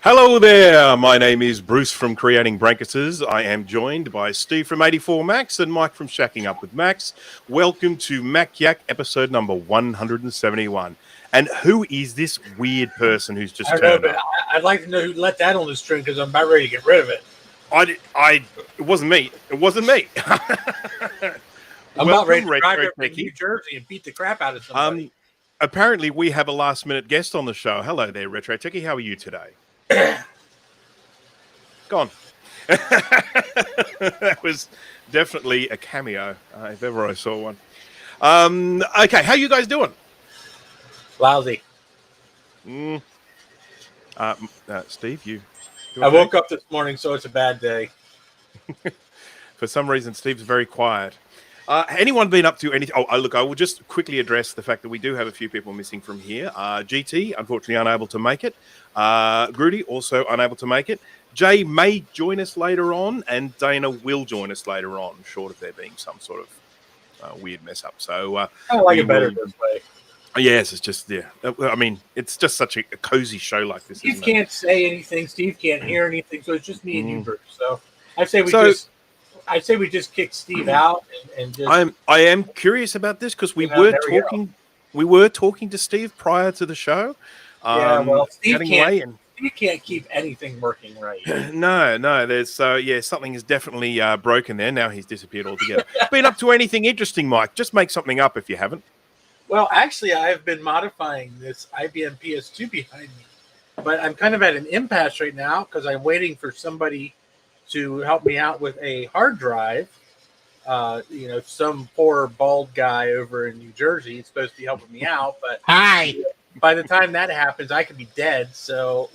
Hello there, my name is Bruce from Creating Brancuses. I am joined by Steve from 84 Max and Mike from Shacking Up with Max. Welcome to Mac Yak episode number 171. And who is this weird person who's just turned up? I'd like to know who let that on the string because I'm about ready to get rid of it. It wasn't me. It wasn't me. I'm about ready to drive over to New Jersey and beat the crap out of somebody. Apparently, we have a last-minute guest on the show. Hello there, Retro Techie. How are you today? Gone. That was definitely a cameo, if ever I saw one. Okay, how you guys doing? Lousy. Steve, you okay? I woke up this morning, so it's a bad day. For some reason, Steve's very quiet. Anyone been up to anything? Oh, look, I will just quickly address the fact that we do have a few people missing from here. GT, unfortunately, unable to make it. Grudy, also unable to make it. Jay may join us later on, and Dana will join us later on, short of there being some sort of weird mess up. So I like it better this way. Yes, it's just, yeah. I mean, it's just such a cozy show like this. Steve can't say anything. Steve can't hear anything. So it's just me and you, Bruce. So I say we just kick Steve out and just. I am curious about this because we were talking to Steve prior to the show. Steve can't keep anything working right. No. There's something is definitely broken there. Now he's disappeared altogether. Been up to anything interesting, Mike? Just make something up if you haven't. Well, actually, I have been modifying this IBM PS2 behind me, but I'm kind of at an impasse right now because I'm waiting for somebody to help me out with a hard drive. Some poor bald guy over in New Jersey is supposed to be helping me out, but by the time that happens, I could be dead. So,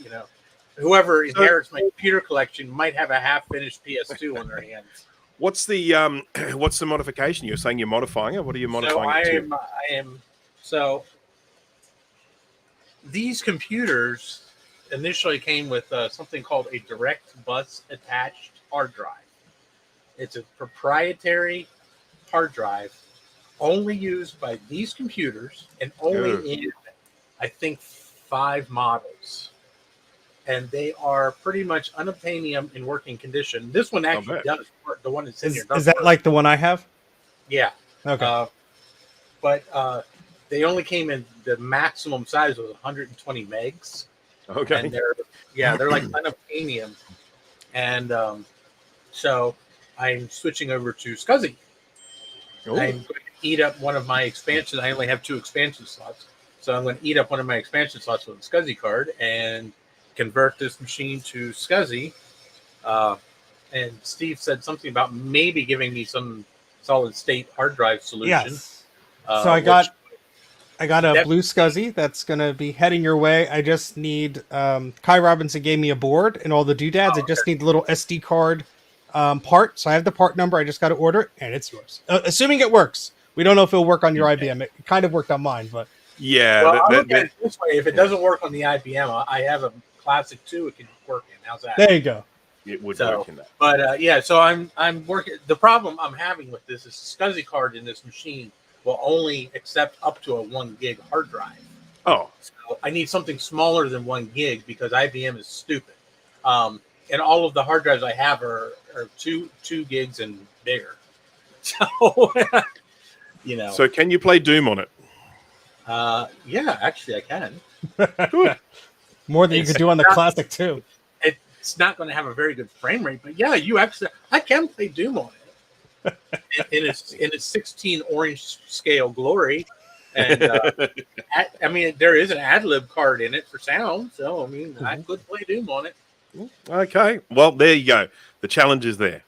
whoever inherits my computer collection might have a half-finished PS2 on their hands. What's the modification? You're saying you're modifying it? What are you modifying So these computers initially came with something called a direct bus attached hard drive. It's a proprietary hard drive only used by these computers and only in, I think, 5 models. And they are pretty they unobtainium in working condition. This one actually does work. The one that's in here. Is that work. Like the one I have? Yeah. Okay. But they only came in the maximum size was 120 megs. Okay. And they're like unobtainium. And so I'm switching over to SCSI. I'm going to eat up one of my expansions. I only have 2 expansion slots. So I'm going to eat up one of my expansion slots with a SCSI card and convert this machine to SCSI. And Steve said something about maybe giving me some solid state hard drive solution. Yes. So I got a blue SCSI that's going to be heading your way. I just need Kai Robinson gave me a board and all the doodads. I just need the little SD card part. So I have the part number. I just got to order it, and it's yours. Assuming it works. We don't know if it'll work on your IBM. It kind of worked on mine, but yeah. Well, I'll look at it this way: if it doesn't work on the IBM, I have a Classic 2. It can work in. How's that? There you go. It would work in that. But so I'm working. The problem I'm having with this is the SCSI card in this machine will only accept up to a 1 gig hard drive. Oh. So I need something smaller than 1 gig because IBM is stupid. And all of the hard drives I have are 2 gigs and bigger. So, So can you play Doom on it? Yeah, actually I can. Good. More than you could do on the Classic 2. It's not going to have a very good frame rate, but yeah, I can play Doom on it. in its 16 orange scale glory, and there is an ad-lib card in it for sound, so I could play Doom on it. Okay, well there you go. The challenge is there,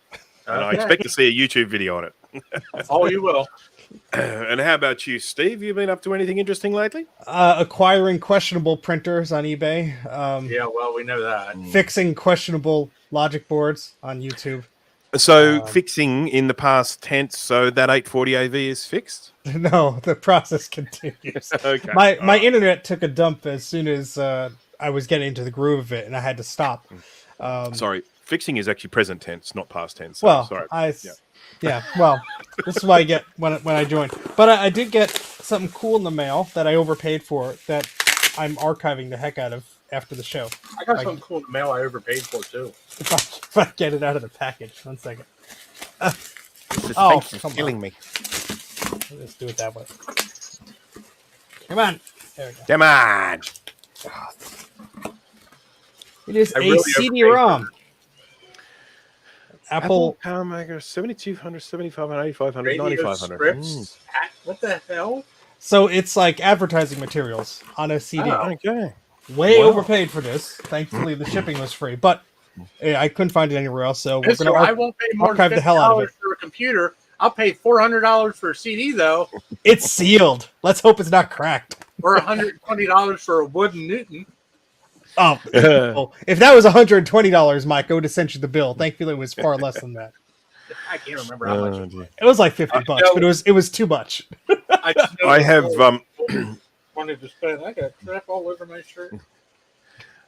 and I expect to see a YouTube video on it. Oh, you will. And how about you, Steve? You been up to anything interesting lately? Acquiring questionable printers on eBay. Yeah, well, we know that. Fixing questionable logic boards on YouTube. So fixing in the past tense, so that 840 AV is fixed? No, the process continues. Okay. My internet took a dump as soon as I was getting into the groove of it, and I had to stop. Sorry, fixing is actually present tense, not past tense. So well, sorry. Well, this is what I get when I joined. But I did get something cool in the mail that I overpaid for that I'm archiving the heck out of. after the show. I got Like- something cool in the mail I overpaid for too. If I get it out of the package. 1 second. Just Oh, thanks for come on. killing me. Let's do it that way. Come on. There we go. Come on. It is I a really CD-ROM. Apple. Power Maker 7200, 7500, 8500, Radio 9500. scripts. What the hell? So it's like advertising materials on a CD. Oh. Okay. Way Wow. overpaid for this. Thankfully, the shipping was free, but I couldn't find it anywhere else. So we're Mister, gonna I won't pay more archive than the hell out of $50 for a computer. I'll pay $400 for a CD though, It's sealed. Let's hope it's not cracked. or $120 for a wooden Newton. Oh, well, if that was $120, Mike, I would have sent you the bill. Thankfully, it was far less than that. I can't remember how much. dear. It was like $50, know. but it was too much. I, just know I have wanted to spend. I got crap all over my shirt.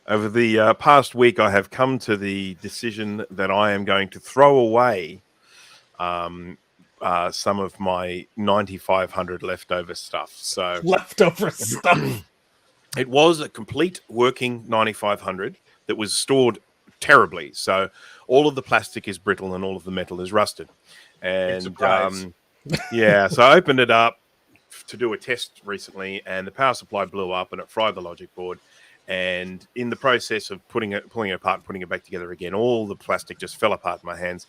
over the past week, I have come to the decision that I am going to throw away some of my 9500 leftover stuff. So Leftover stuff. it was a complete working 9500 that was stored terribly. So all of the plastic is brittle and all of the metal is rusted. And surprise. yeah, so I opened it up to do a test recently, and the power supply blew up and it fried the logic board. And in the process of pulling it apart and putting it back together again, all the plastic just fell apart in my hands.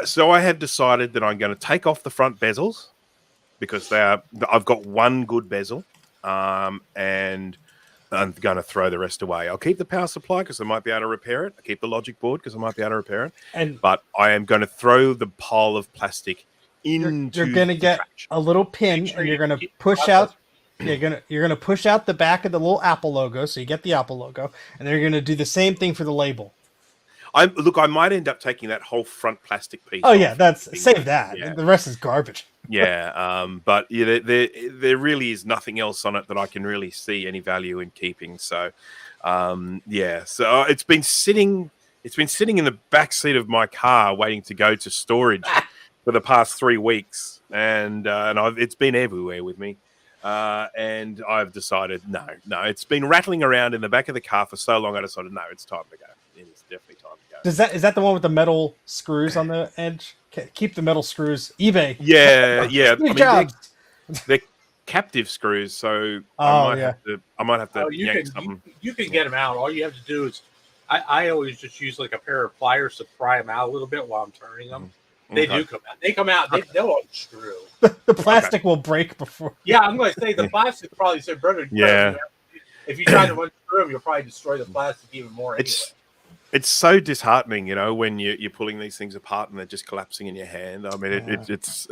So I had decided that I'm going to take off the front bezels because I've got one good bezel, and I'm going to throw the rest away. I'll keep the power supply because I might be able to repair it. I'll keep the logic board because I might be able to repair it. And But I am going to throw the pile of plastic into you're going to the get trash. a little pin, Make sure and you're you going to keep the push process. out. You're gonna push out the back of the little Apple logo, so you get the Apple logo, and then you're gonna do the same thing for the label. I might end up taking that whole front plastic piece. Oh yeah, off. save that. Yeah. The rest is garbage. Yeah, but yeah, there really is nothing else on it that I can really see any value in keeping. So, yeah, so it's been sitting in the back seat of my car waiting to go to storage for the past 3 weeks, and it's been everywhere with me. And I've decided no, it's been rattling around in the back of the car for so long. I decided no, it's time to go. It is definitely time to go. Is that the one with the metal screws on the edge? Keep the metal screws. eBay. Yeah. Good job. They're captive screws, so Oh, I might yeah. have to Oh, you yank can something. you can get them out. All you have to do is, I always just use like a pair of pliers to pry them out a little bit while I'm turning them. They Okay. do come out. They come out. They'll unscrew. The plastic will break before. Yeah, I'm going to say the plastic probably said, brother. Yeah. If you try to unscrew them, you'll probably destroy the plastic even more. It's so disheartening, when you're pulling these things apart and they're just collapsing in your hand. I mean, Yeah. it's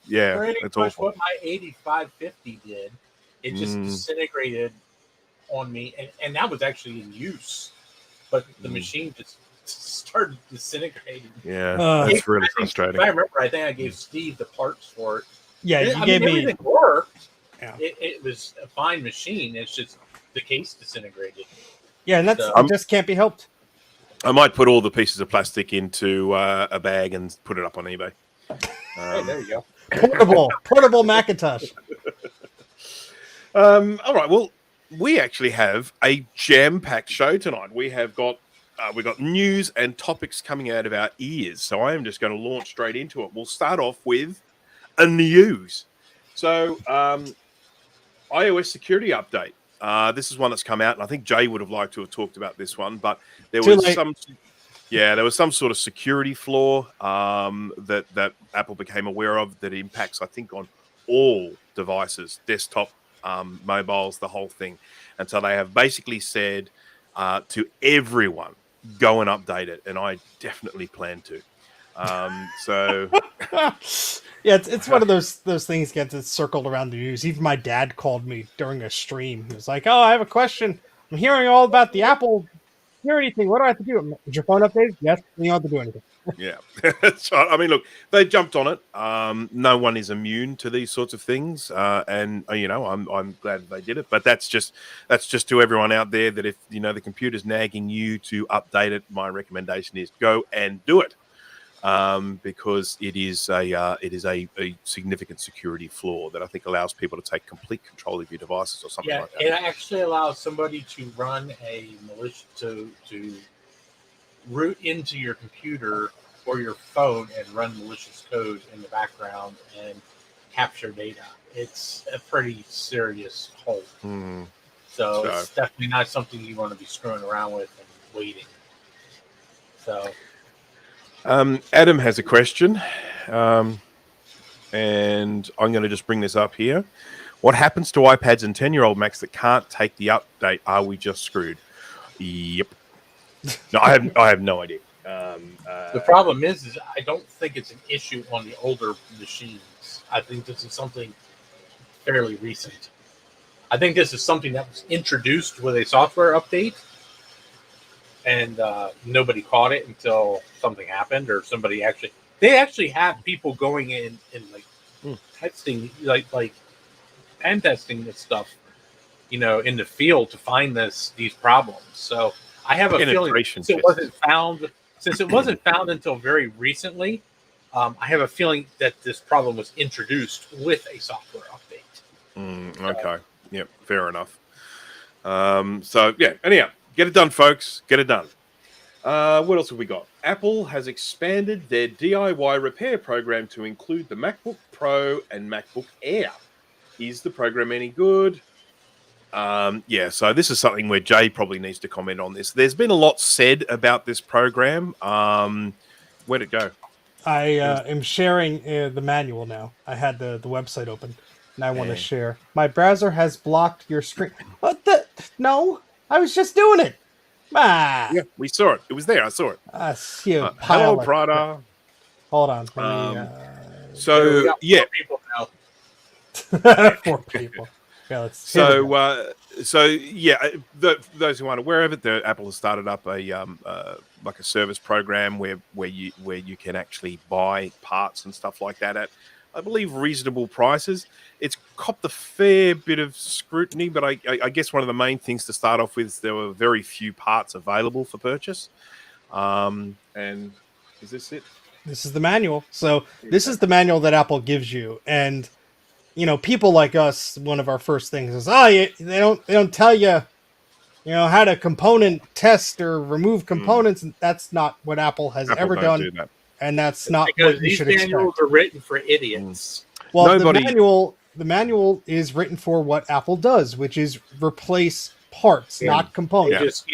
yeah, pretty it's much awful. what my 8550 did. It just Mm. disintegrated on me, and that was actually in use, but the Mm. machine just started disintegrating. Yeah, Uh, that's really I think- frustrating. If I remember, I think I gave Steve the parts for it. Yeah, I you mean, gave me. everything worked. Yeah. It was a fine machine. It's just the case disintegrated. Yeah, and So- it just can't be helped. I might put all the pieces of plastic into a bag and put it up on eBay. Hey, there you go. Portable Macintosh. All right. Well, we actually have a jam-packed show tonight. We got news and topics coming out of our ears. So I am just going to launch straight into it. We'll start off with a news. So iOS security update. This is one that's come out, and I think Jay would have liked to have talked about this one, but there Too was late. some sort of security flaw that Apple became aware of that impacts, I think, on all devices, desktop, mobiles, the whole thing. And so they have basically said to everyone, go and update it. And I definitely plan to. So Yeah, it's one of those things gets circled around the news. Even my dad called me during a stream. He was like, "Oh, I have a question. I'm hearing all about the Apple security thing. What do I have to do? Is your phone updated? Yes. You don't have to do anything." yeah. So, I mean, look, they jumped on it. No one is immune to these sorts of things, and I'm glad they did it. But that's just to everyone out there that if the computer's nagging you to update it, my recommendation is go and do it. because it is a significant security flaw that I think allows people to take complete control of your devices or something Yeah, like that. it actually allows somebody to run a malicious to root into your computer or your phone and run malicious code in the background and capture data. It's a pretty serious hole. So it's definitely not something you want to be screwing around with and waiting. So Adam has a question, and I'm going to just bring this up here. What happens to iPads and 10-year-old Macs that can't take the update? Are we just screwed? Yep. No, I have no idea. The problem is I don't think it's an issue on the older machines. I think this is something fairly recent. I think this is something that was introduced with a software update, and nobody caught it until something happened, or somebody they actually have people going in and like testing, like pen testing this stuff, in the field to find these problems. So I have a feeling since it wasn't found until very recently, I have a feeling that this problem was introduced with a software update. Okay. Yep. Fair enough. So yeah. Anyhow, get it done, folks. Get it done. What else have we got? Apple has expanded their DIY repair program to include the MacBook Pro and MacBook Air. Is the program any good? Yeah, so this is something where Jay probably needs to comment on this. There's been a lot said about this program. Where'd it go? I am sharing the manual now. I had the website open, and I want to share. My browser has blocked your screen. What the? No, I was just doing it. Ah. Yeah, we saw it. It was there. I saw it. Hello, Prada. Hold on. So yeah, people now. 4 people. Yeah, let's. So yeah, those who aren't aware of it, Apple has started up a like a service program where you can actually buy parts and stuff like that at, I believe, reasonable prices. It's copped a fair bit of scrutiny, but I guess one of the main things to start off with is there were very few parts available for purchase. And is this it? This is the manual. So this is the manual that Apple gives you, and people like us, one of our first things is, they don't tell you, how to component test or remove components, and that's not what Apple has ever done, and that's not what you should expect. These manuals are written for idiots. Well, the manual is written for what Apple does, which is replace parts, not components.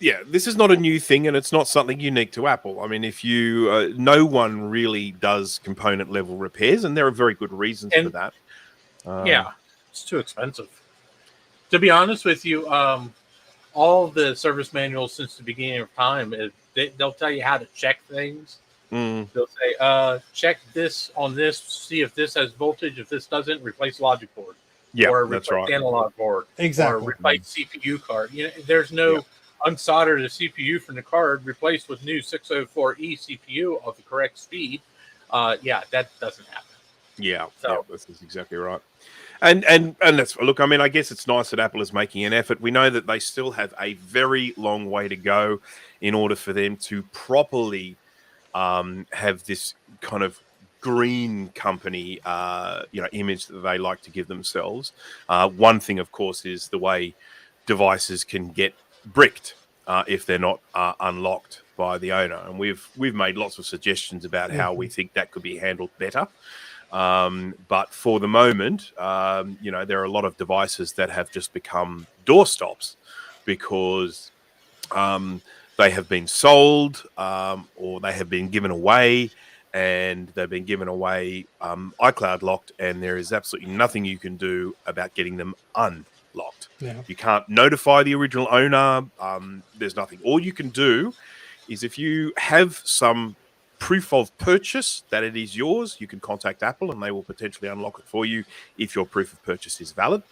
Yeah, this is not a new thing, and it's not something unique to Apple. I mean, if you, no one really does component level repairs, and there are very good reasons for that. It's too expensive. To be honest with you, all the service manuals since the beginning of time, they'll tell you how to check things. They'll say, check this on this, see if this has voltage. If this doesn't, replace logic board. Yeah, or that's replace right. analog board. Exactly. Or replace CPU card. There's no unsolder the CPU from the card, replaced with new 604E CPU of the correct speed. That doesn't happen. Yeah, this is exactly right. And that's, look, I mean, I guess it's nice that Apple is making an effort. We know that they still have a very long way to go in order for them to properly have this kind of green company, image that they like to give themselves. One thing, of course, is the way devices can get bricked if they're not unlocked by the owner, and we've made lots of suggestions about how we think that could be handled better. But for the moment, there are a lot of devices that have just become doorstops because they have been sold or they have been given away, and they've been given away iCloud locked, and there is absolutely nothing you can do about getting them unlocked. Yeah. You can't notify the original owner. There's nothing. All you can do is, if you have some proof of purchase that it is yours, you can contact Apple and they will potentially unlock it for you if your proof of purchase is valid.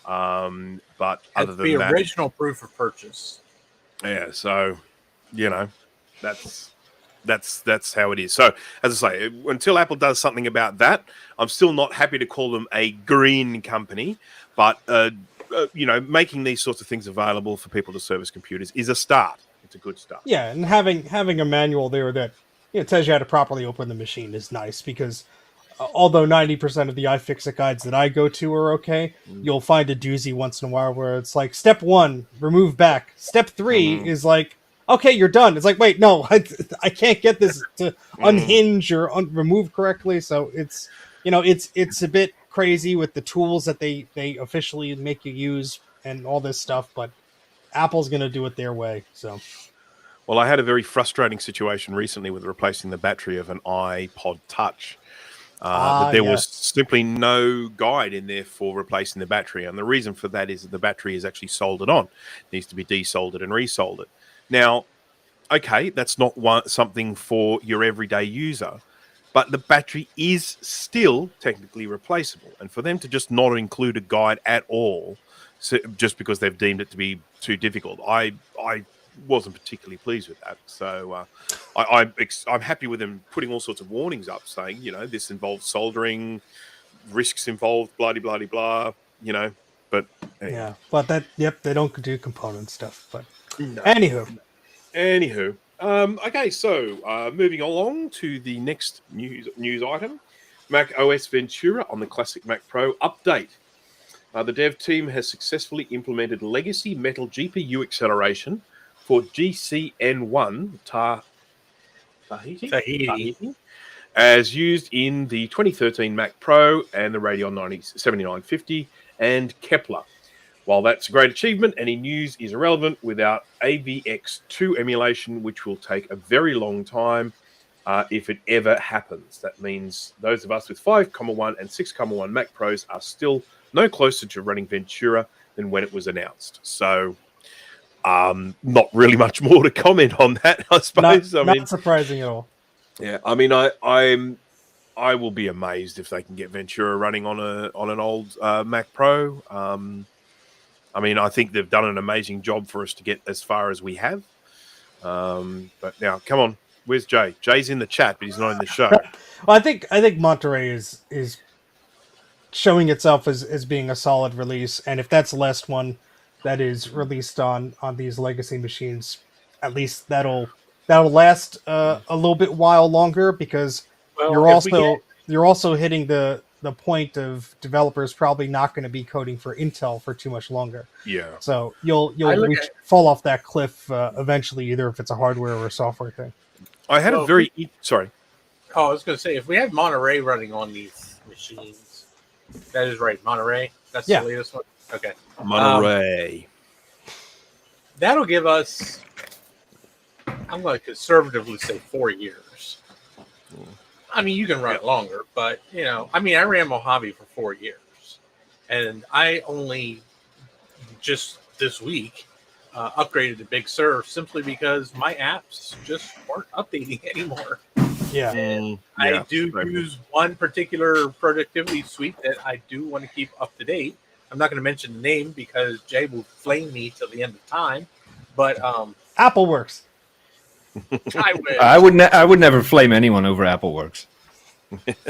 But other than that, the original proof of purchase. Yeah, so that's how it is. So as I say, until Apple does something about that, I'm still not happy to call them a green company, but making these sorts of things available for people to service computers is a start. It's a good start. Yeah, and having a manual there that it tells you how to properly open the machine is nice because although 90% of the iFixit guides that I go to are okay, you'll find a doozy once in a while where it's like step 1, remove back. Step 3 is like, okay, you're done. It's like, wait, no, I can't get this to unhinge or remove correctly. So it's, it's a bit crazy with the tools that they officially make you use and all this stuff, but Apple's going to do it their way. So, well, I had a very frustrating situation recently with replacing the battery of an iPod Touch. That there was simply no guide in there for replacing the battery. And the reason for that is that the battery is actually soldered on. It needs to be desoldered and resoldered. Now, okay, that's not something for your everyday user, but the battery is still technically replaceable. And for them to just not include a guide at all, just because they've deemed it to be too difficult, I wasn't particularly pleased with that. So I'm happy with them putting all sorts of warnings up saying, this involves soldering, risks involved, blah, blah, blah, blah, but anyway. Yeah, but they don't do component stuff, but anywho. Okay, so moving along to the next news item, Mac OS Ventura on the Classic Mac Pro update. The dev team has successfully implemented legacy Metal GPU acceleration for GCN1 Tahiti, as used in the 2013 Mac Pro and the Radeon 7950 and Kepler. While that's a great achievement, any news is irrelevant without AVX2 emulation, which will take a very long time if it ever happens. That means those of us with 5.1 and 6.1 Mac Pros are still no closer to running Ventura than when it was announced. So, not really much more to comment on that, I suppose. Not surprising at all. Yeah, I mean, I will be amazed if they can get Ventura running on an old Mac Pro. I mean, I think they've done an amazing job for us to get as far as we have. But now, come on, where's Jay? Jay's in the chat, but he's not in the show. Well, I think Monterey is showing itself as being a solid release, and if that's the last one that is released on these legacy machines, at least that'll last a little bit while longer because you're also hitting the point of developers probably not going to be coding for Intel for too much longer. Yeah. So you'll fall off that cliff eventually, either if it's a hardware or a software thing. I had sorry. Oh, I was going to say, if we have Monterey running on these machines, that is right, Monterey. That's the latest one. Okay. Monterey. That'll give us, I'm going to conservatively say 4 years. I mean, you can run it longer, but, I ran Mojave for 4 years. And I only, just this week, upgraded to Big Sur simply because my apps just weren't updating anymore. Yeah. And I do use one particular productivity suite that I do want to keep up to date. I'm not going to mention the name because Jay will flame me till the end of time. But AppleWorks. I would never flame anyone over AppleWorks.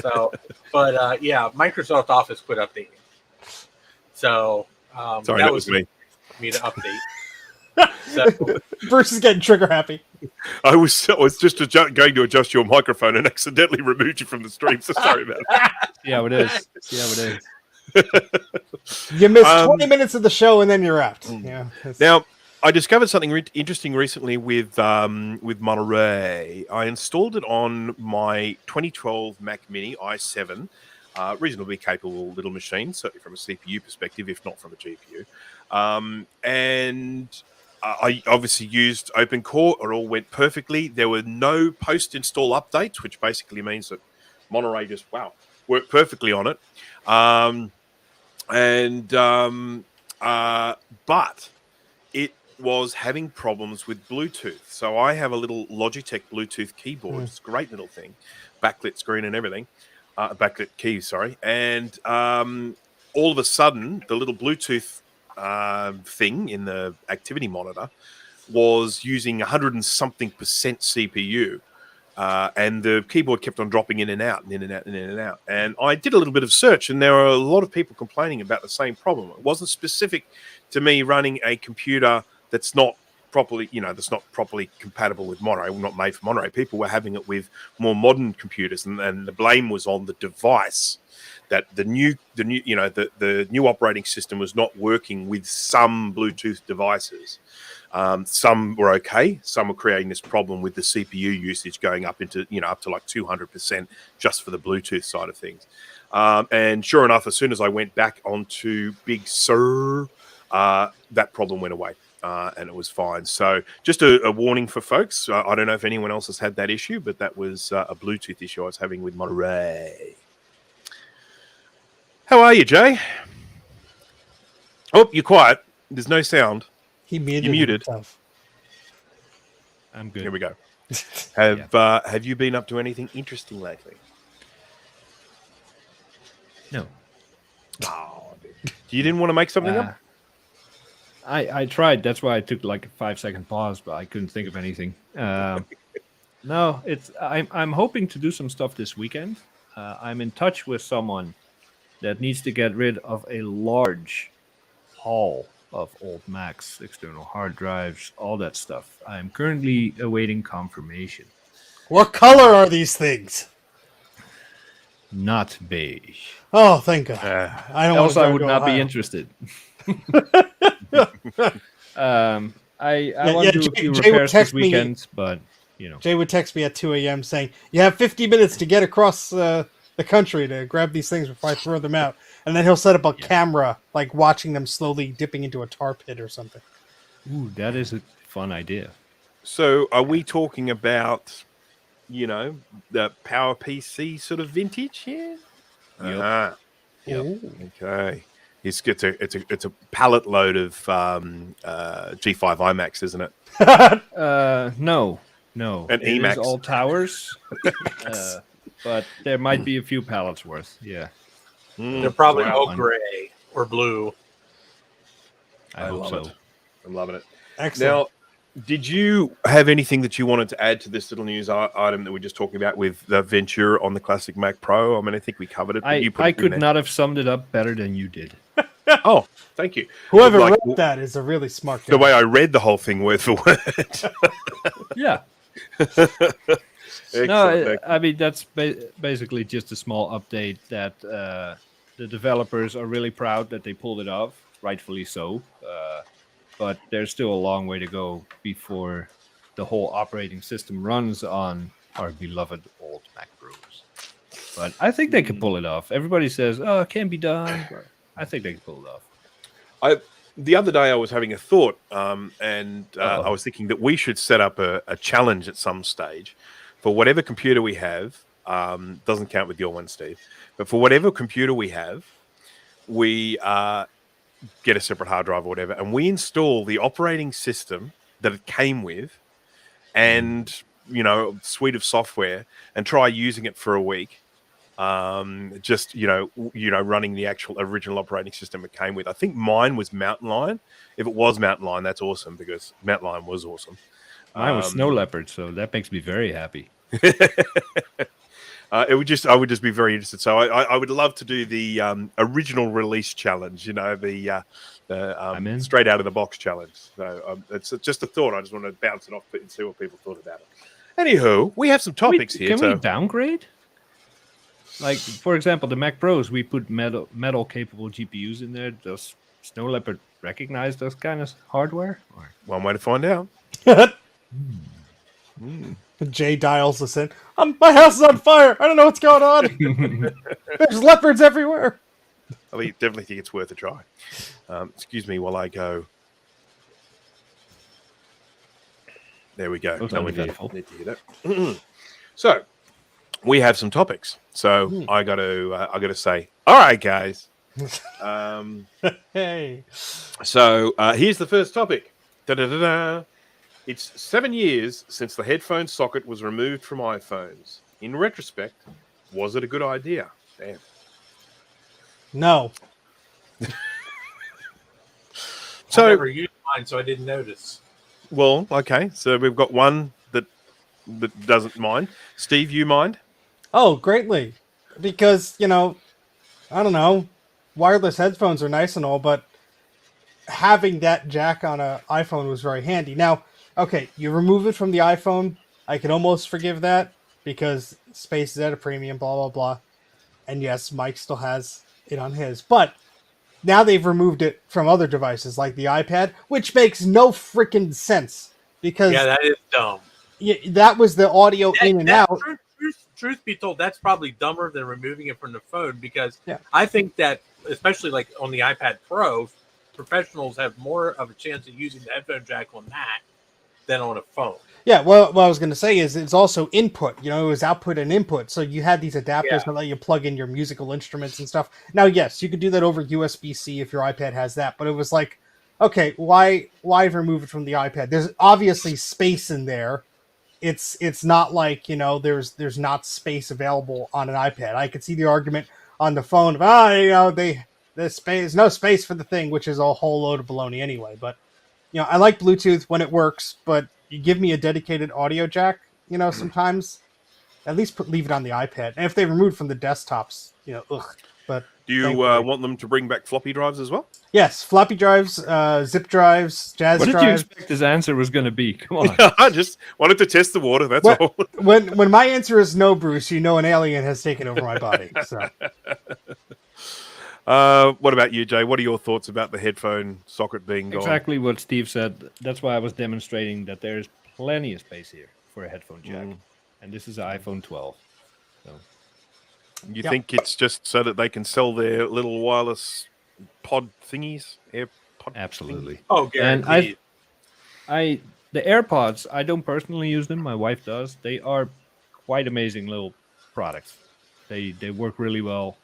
So, but Microsoft Office quit updating. So sorry, that was me to update. So, Bruce is getting trigger happy. I was just going to adjust your microphone and accidentally removed you from the stream. So sorry about that. See how it is. You missed 20 minutes of the show and then you're out. Yeah. Now, I discovered something interesting recently with Monterey. I installed it on my 2012 Mac Mini i7, reasonably capable little machine, certainly from a CPU perspective, if not from a GPU. And I obviously used OpenCore. It all went perfectly. There were no post-install updates, which basically means that Monterey just, worked perfectly on it. But it was having problems with Bluetooth. So I have a little Logitech Bluetooth keyboard. It's a great little thing. Backlit screen and everything. Backlit keys, sorry. And all of a sudden, the little Bluetooth thing in the activity monitor was using 100 and something percent CPU. And the keyboard kept on dropping in and out and in and out and in and out. And I did a little bit of search, and there were a lot of people complaining about the same problem. It wasn't specific to me running a computer that's not properly, that's not properly compatible with Monterey, not made for Monterey. People were having it with more modern computers, and the blame was on the device. That the new operating system was not working with some Bluetooth devices. Some were okay. Some were creating this problem with the CPU usage going up into up to like 200% just for the Bluetooth side of things. And sure enough, as soon as I went back onto Big Sur, that problem went away. And it was fine. So just a warning for folks. I don't know if anyone else has had that issue, but that was a Bluetooth issue I was having with Monterey. How are you, Jay? Oh, you're quiet. There's no sound. He muted. You muted. Himself. I'm good. Here we go. Have you been up to anything interesting lately? No. Oh, you didn't want to make something up? I tried. That's why I took like a 5-second pause, but I couldn't think of anything. No, I'm hoping to do some stuff this weekend. I'm in touch with someone that needs to get rid of a large haul of old Macs, external hard drives, all that stuff. I'm currently awaiting confirmation. What color are these things? Not beige. Oh, thank God. I don't. Else want I to would go not be Ohio. interested. I want to do a few Jay would repairs this text me- weekend, but Jay would text me at 2 a.m. saying, "You have 50 minutes to get across the country to grab these things before I throw them out." And then he'll set up a camera, like watching them slowly dipping into a tar pit or something. ooh, that is a fun idea. So are we talking about, the Power PC sort of vintage here? Yep. Uh-huh. Yep. Ooh. Okay. It's a pallet load of G5 iMacs, isn't it? No. An It is Emacs. all towers, but there might be a few pallets worth. Yeah, They're probably Wow. all gray or blue. I hope love so. it. I'm loving it. Excellent. Now, did you have anything that you wanted to add to this little news item that we're just talking about with the Ventura on the classic Mac Pro? I mean, I think we covered it. But you put I it in could there. not have summed it up better than you did. Oh, thank you. Whoever Like, wrote that is a really smart guy. the way I read the whole thing word for word. Yeah. Excellent. I mean, that's basically just a small update that the developers are really proud that they pulled it off, rightfully so. But there's still a long way to go before the whole operating system runs on our beloved old Mac Pros. But I think they can pull it off. Everybody says, "Oh, it can't be done." But I think they can pull it off. The other day I was having a thought, and I was thinking that we should set up a challenge at some stage for whatever computer we have. Doesn't count with your one, Steve, but for whatever computer we have, we get a separate hard drive or whatever, and we install the operating system that it came with, and suite of software, and try using it for a week. Just running the actual original operating system it came with. I think mine was Mountain Lion. If it was Mountain Lion, that's awesome because Mountain Lion was awesome. Mine was Snow Leopard, so that makes me very happy. I would just be very interested. So I would love to do the original release challenge. The I'm in. straight out of the box challenge. So it's just a thought. I just want to bounce it off and see what people thought about it. Anywho, we have some topics here. Can So we downgrade? Like, for example, the Mac Pros, we put metal capable GPUs in there. Does Snow Leopard recognize those kind of hardware? Or? one way to find out. Jay dials us in. My house is on fire. I don't know what's going on. There's leopards everywhere. I definitely think it's worth a try. Excuse me while I go. There we go. Those No are one eventful. need to hear that. So we have some topics. So I got to say, all right, guys. Hey. So here's the first topic. Da-da-da-da. It's 7 years since the headphone socket was removed from iPhones. In retrospect, was it a good idea? Damn. No. So I never used mine, so I didn't notice. well, okay. So we've got one that doesn't mind. Steve, you mind? Oh, greatly. Because, I don't know. Wireless headphones are nice and all, but having that jack on an iPhone was very handy. Now, okay, you remove it from the iPhone, I can almost forgive that because space is at a premium, blah blah blah. And yes, Mike still has it on his, but now they've removed it from other devices like the iPad, which makes no freaking sense because Yeah, that is dumb. that was the audio in and out. Truth be told, that's probably dumber than removing it from the phone because Yeah. I think that, especially like on the iPad Pro, professionals have more of a chance of using the headphone jack on that than on a phone. Yeah, well, what I was going to say is it's also input. You know, it was output and input. So you had these adapters Yeah. that let you plug in your musical instruments and stuff. Now, yes, you could do that over USB-C if your iPad has that. But it was like, okay, why remove it from the iPad? There's obviously space in there. It's not like, you know, there's not space available on an iPad. I could see the argument on the phone of, you know, there's no space for the thing, which is a whole load of baloney anyway. But you know, I like Bluetooth when it works, but you give me a dedicated audio jack, you know, sometimes at least leave it on the iPad. And if they remove from the desktops, you know, ugh. But Do you thankfully- want them to bring back floppy drives as well? yes, floppy drives, zip drives, jazz What did you drives. expect his answer was going to be? Come on. I just wanted to test the water. That's What- all. When my answer is no, Bruce, you know an alien has taken over my body. So What about you, Jay? What are your thoughts about the headphone socket being gone? Exactly what Steve said. That's why I was demonstrating that there's plenty of space here for a headphone jack. And this is an iPhone 12. So You Yep. think it's just so that they can sell their little wireless pod thingies? AirPod absolutely. Oh, And guaranteed. the AirPods, I don't personally use them. My wife does. They are quite amazing little products. They work really well.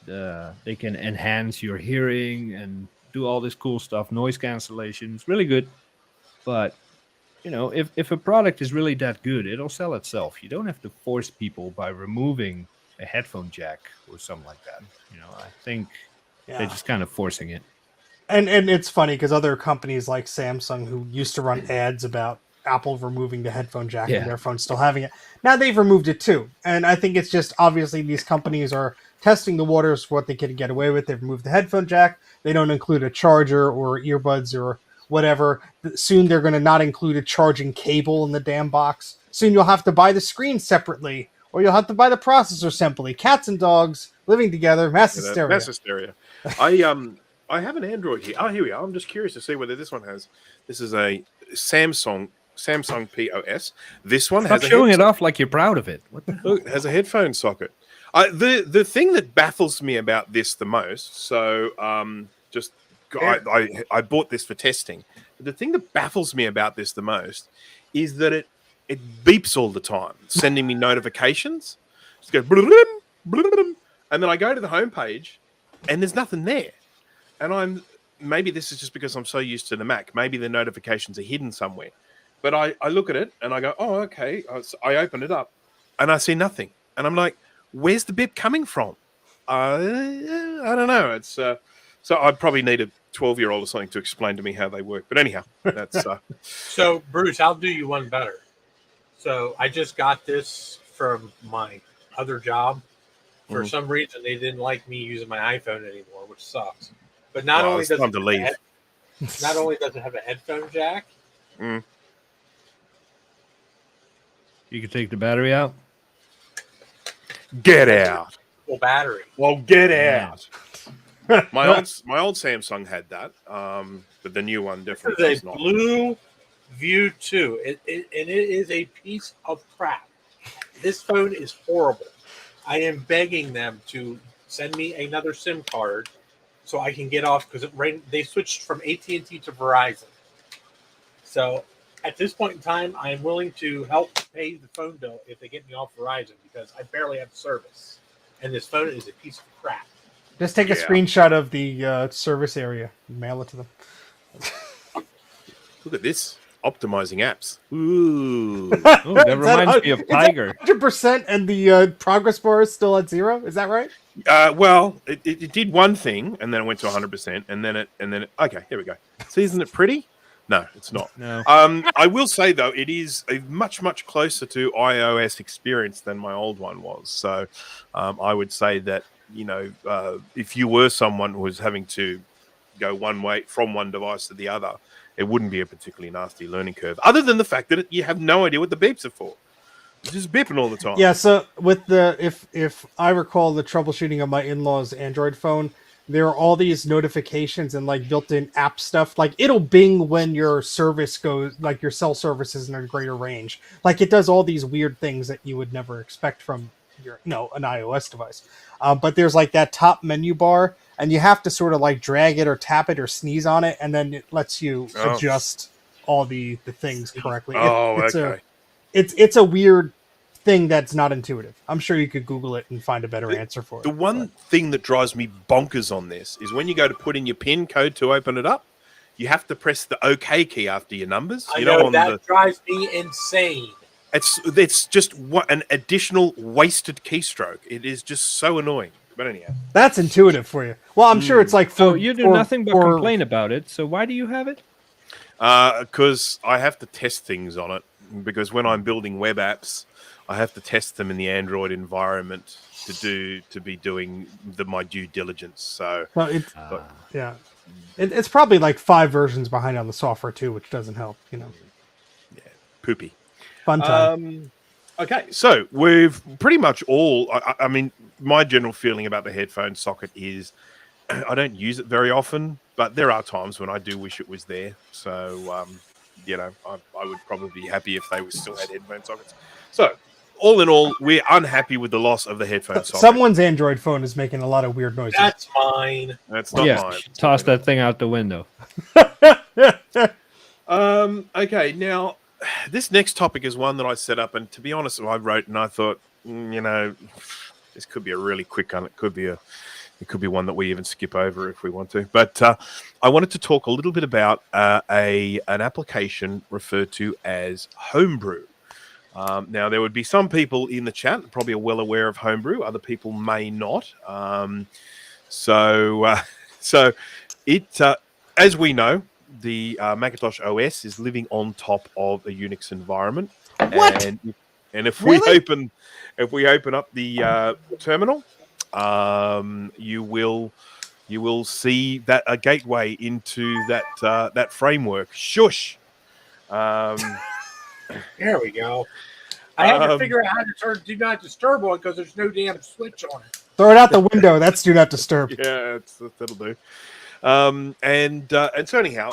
They can enhance your hearing and do all this cool stuff. Noise cancellation. It's really good. But you know, if a product is really that good, it'll sell itself. You don't have to force people by removing a headphone jack or something like that. You know, I think they're yeah. just kind of forcing it. And it's funny because other companies like Samsung, who used to run ads about Apple removing the headphone jack Yeah. and their phone still having it, now they've removed it too. And I think it's just obviously these companies are testing the waters for what they can get away with. They've removed the headphone jack. They don't include a charger or earbuds or whatever. Soon they're going to not include a charging cable in the damn box. Soon you'll have to buy the screen separately, or you'll have to buy the processor separately. Cats and dogs living together, mass hysteria. Mass hysteria. I have an Android here. Oh, here we are. I'm just curious to see whether this one has. This is a Samsung POS. This one Stop has showing it off like you're proud of it. What the Look, it has a headphone socket. The thing that baffles me about this the most. So I bought this for testing. But the thing that baffles me about this the most is that it beeps all the time, sending me notifications. Just go blum, blum, and then I go to the homepage, and there's nothing there. And maybe this is just because I'm so used to the Mac. Maybe the notifications are hidden somewhere. But I look at it and I go, oh, okay. I open it up and I see nothing. And I'm like, where's the beep coming from? I don't know. It's so I'd probably need a 12-year-old or something to explain to me how they work. But anyhow, that's So, Bruce, I'll do you one better. So, I just got this from my other job. For some reason, they didn't like me using my iPhone anymore, which sucks. But not only it's does time it to have leave. not only does it have a headphone jack, Mm. You can take the battery out. Get out. full battery. Well, get out. My old Samsung had that, but the new one This definitely is does a not. Blue View 2, and it is a piece of crap. This phone is horrible. I am begging them to send me another SIM card so I can get off because they switched from AT&T to Verizon. So at this point in time, I am willing to help pay the phone bill if they get me off Verizon because I barely have service, and this phone is a piece of crap. Just take a Yeah. screenshot of the service area and mail it to them. Look at this. Optimizing apps. Ooh. Oh, that reminds me of Tiger. 100%, and the progress bar is still at 0. Is that right? Well, it did one thing, and then it went to 100%, and then it. Okay, here we go. See, isn't it pretty? No, it's not. No. I will say though, it is a much closer to iOS experience than my old one was. So, I would say that if you were someone who was having to go one way from one device to the other, it wouldn't be a particularly nasty learning curve. Other than the fact that you have no idea what the beeps are for. It's just beeping all the time. Yeah, so with the if I recall the troubleshooting of my in-laws Android phone, there are all these notifications and like built-in app stuff. Like it'll bing when your service goes, like your cell service is in a greater range. Like it does all these weird things that you would never expect from your an iOS device. But there's like that top menu bar, and you have to sort of like drag it or tap it or sneeze on it, and then it lets you adjust all the things correctly. Okay. It's a weird thing that's not intuitive. I'm sure you could Google it and find a better answer for it. The one thing that drives me bonkers on this is when you go to put in your PIN code to open it up, you have to press the OK key after your numbers. I know that drives me insane. It's just an additional wasted keystroke. It is just so annoying. But anyhow, that's intuitive for you. Well, I'm sure it's like so you do nothing but complain about it. So why do you have it? Because I have to test things on it. Because when I'm building web apps, I have to test them in the Android environment to be doing my due diligence. So it's probably like 5 versions behind on the software too, which doesn't help. Yeah, poopy. Fun time. Okay, so we've pretty much all. I mean, my general feeling about the headphone socket is I don't use it very often, but there are times when I do wish it was there. So I would probably be happy if they still had headphone sockets. So, all in all, we're unhappy with the loss of the headphone socket. Someone's Android phone is making a lot of weird noises. That's mine. That's not mine. Toss that thing out the window. Okay, now, this next topic is one that I set up, and to be honest, I wrote and I thought, this could be a really quick one. It could be one that we even skip over if we want to. But I wanted to talk a little bit about an application referred to as Homebrew. Now, there would be some people in the chat that probably are well aware of Homebrew. Other people may not. So it, as we know, the Macintosh OS is living on top of a Unix environment. What? And if we open up the terminal, you will see that a gateway into that framework. Shush. There we go. I had to figure out how to turn Do Not Disturb on because there's no damn switch on it. Throw it out the window. That's Do Not Disturb. Yeah, that'll do. And so anyhow,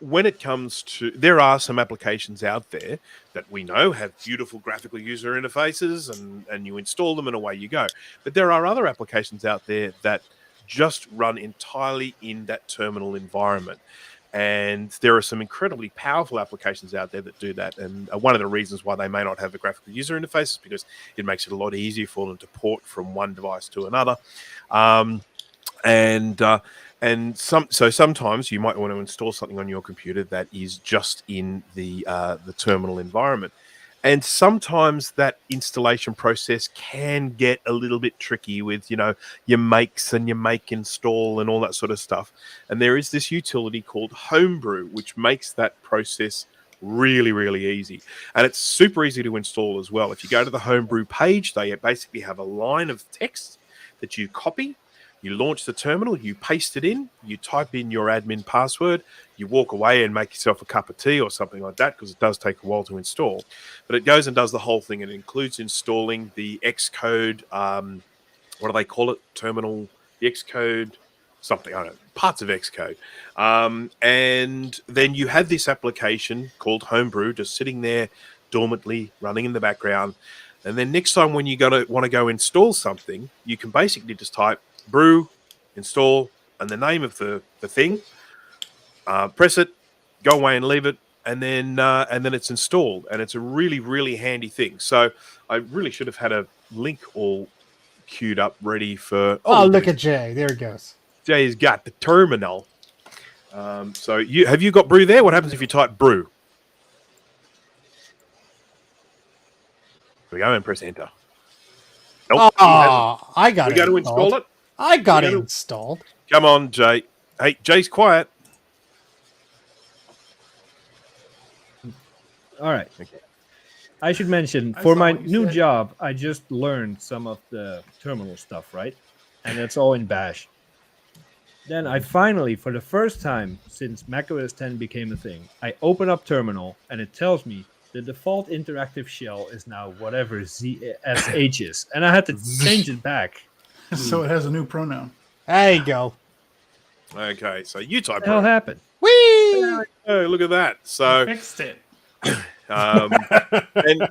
when it comes to, there are some applications out there that we know have beautiful graphical user interfaces, and you install them and away you go. But there are other applications out there that just run entirely in that terminal environment. And there are some incredibly powerful applications out there that do that. And one of the reasons why they may not have a graphical user interface is because it makes it a lot easier for them to port from one device to another. So sometimes you might want to install something on your computer that is just in the terminal environment. And sometimes that installation process can get a little bit tricky with, your makes and your make install and all that sort of stuff. And there is this utility called Homebrew, which makes that process really, really easy. And it's super easy to install as well. If you go to the Homebrew page, they basically have a line of text that you copy. You launch the terminal, you paste it in, you type in your admin password, you walk away and make yourself a cup of tea or something like that, because it does take a while to install. But it goes and does the whole thing. It includes installing the Xcode, what do they call it? Terminal, the Xcode, something, I don't know, parts of Xcode. And then you have this application called Homebrew just sitting there dormantly, running in the background. And then next time when you want to go install something, you can basically just type brew, install, and the name of the thing. Press it, go away and leave it, and then it's installed. And it's a really, really handy thing. So I really should have had a link all queued up, ready for. Oh, look at Jay! There he goes. Jay's got the terminal. So have you got brew there? What happens if you type brew? There we go, and press enter. Nope, I got it. We got to install it. I got it installed. Come on, Jay. Hey, Jay's quiet. All right. Okay. I should mention, for my new job, I just learned some of the terminal stuff, right? And it's all in Bash. Then I finally, for the first time since macOS 10 became a thing, I open up Terminal and it tells me the default interactive shell is now whatever ZSH is, and I had to change it back. So it has a new pronoun. There you go. Okay, so you type What the hell right. happened? Whee! Oh, look at that. So Fixed it. and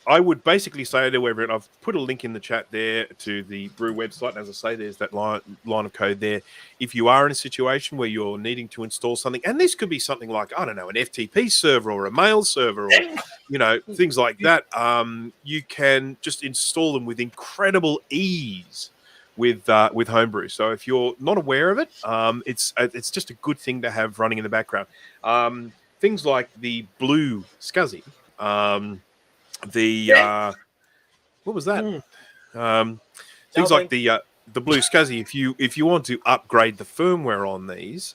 I would basically say to everyone, I've put a link in the chat there to the Brew website. And as I say, there's that line of code there. If you are in a situation where you're needing to install something, and this could be something like, I don't know, an FTP server or a mail server or, things like that, you can just install them with incredible ease with Homebrew. So if you're not aware of it, it's just a good thing to have running in the background. Things like the Blue SCSI, what was that? Things like the Blue SCSI. If you want to upgrade the firmware on these,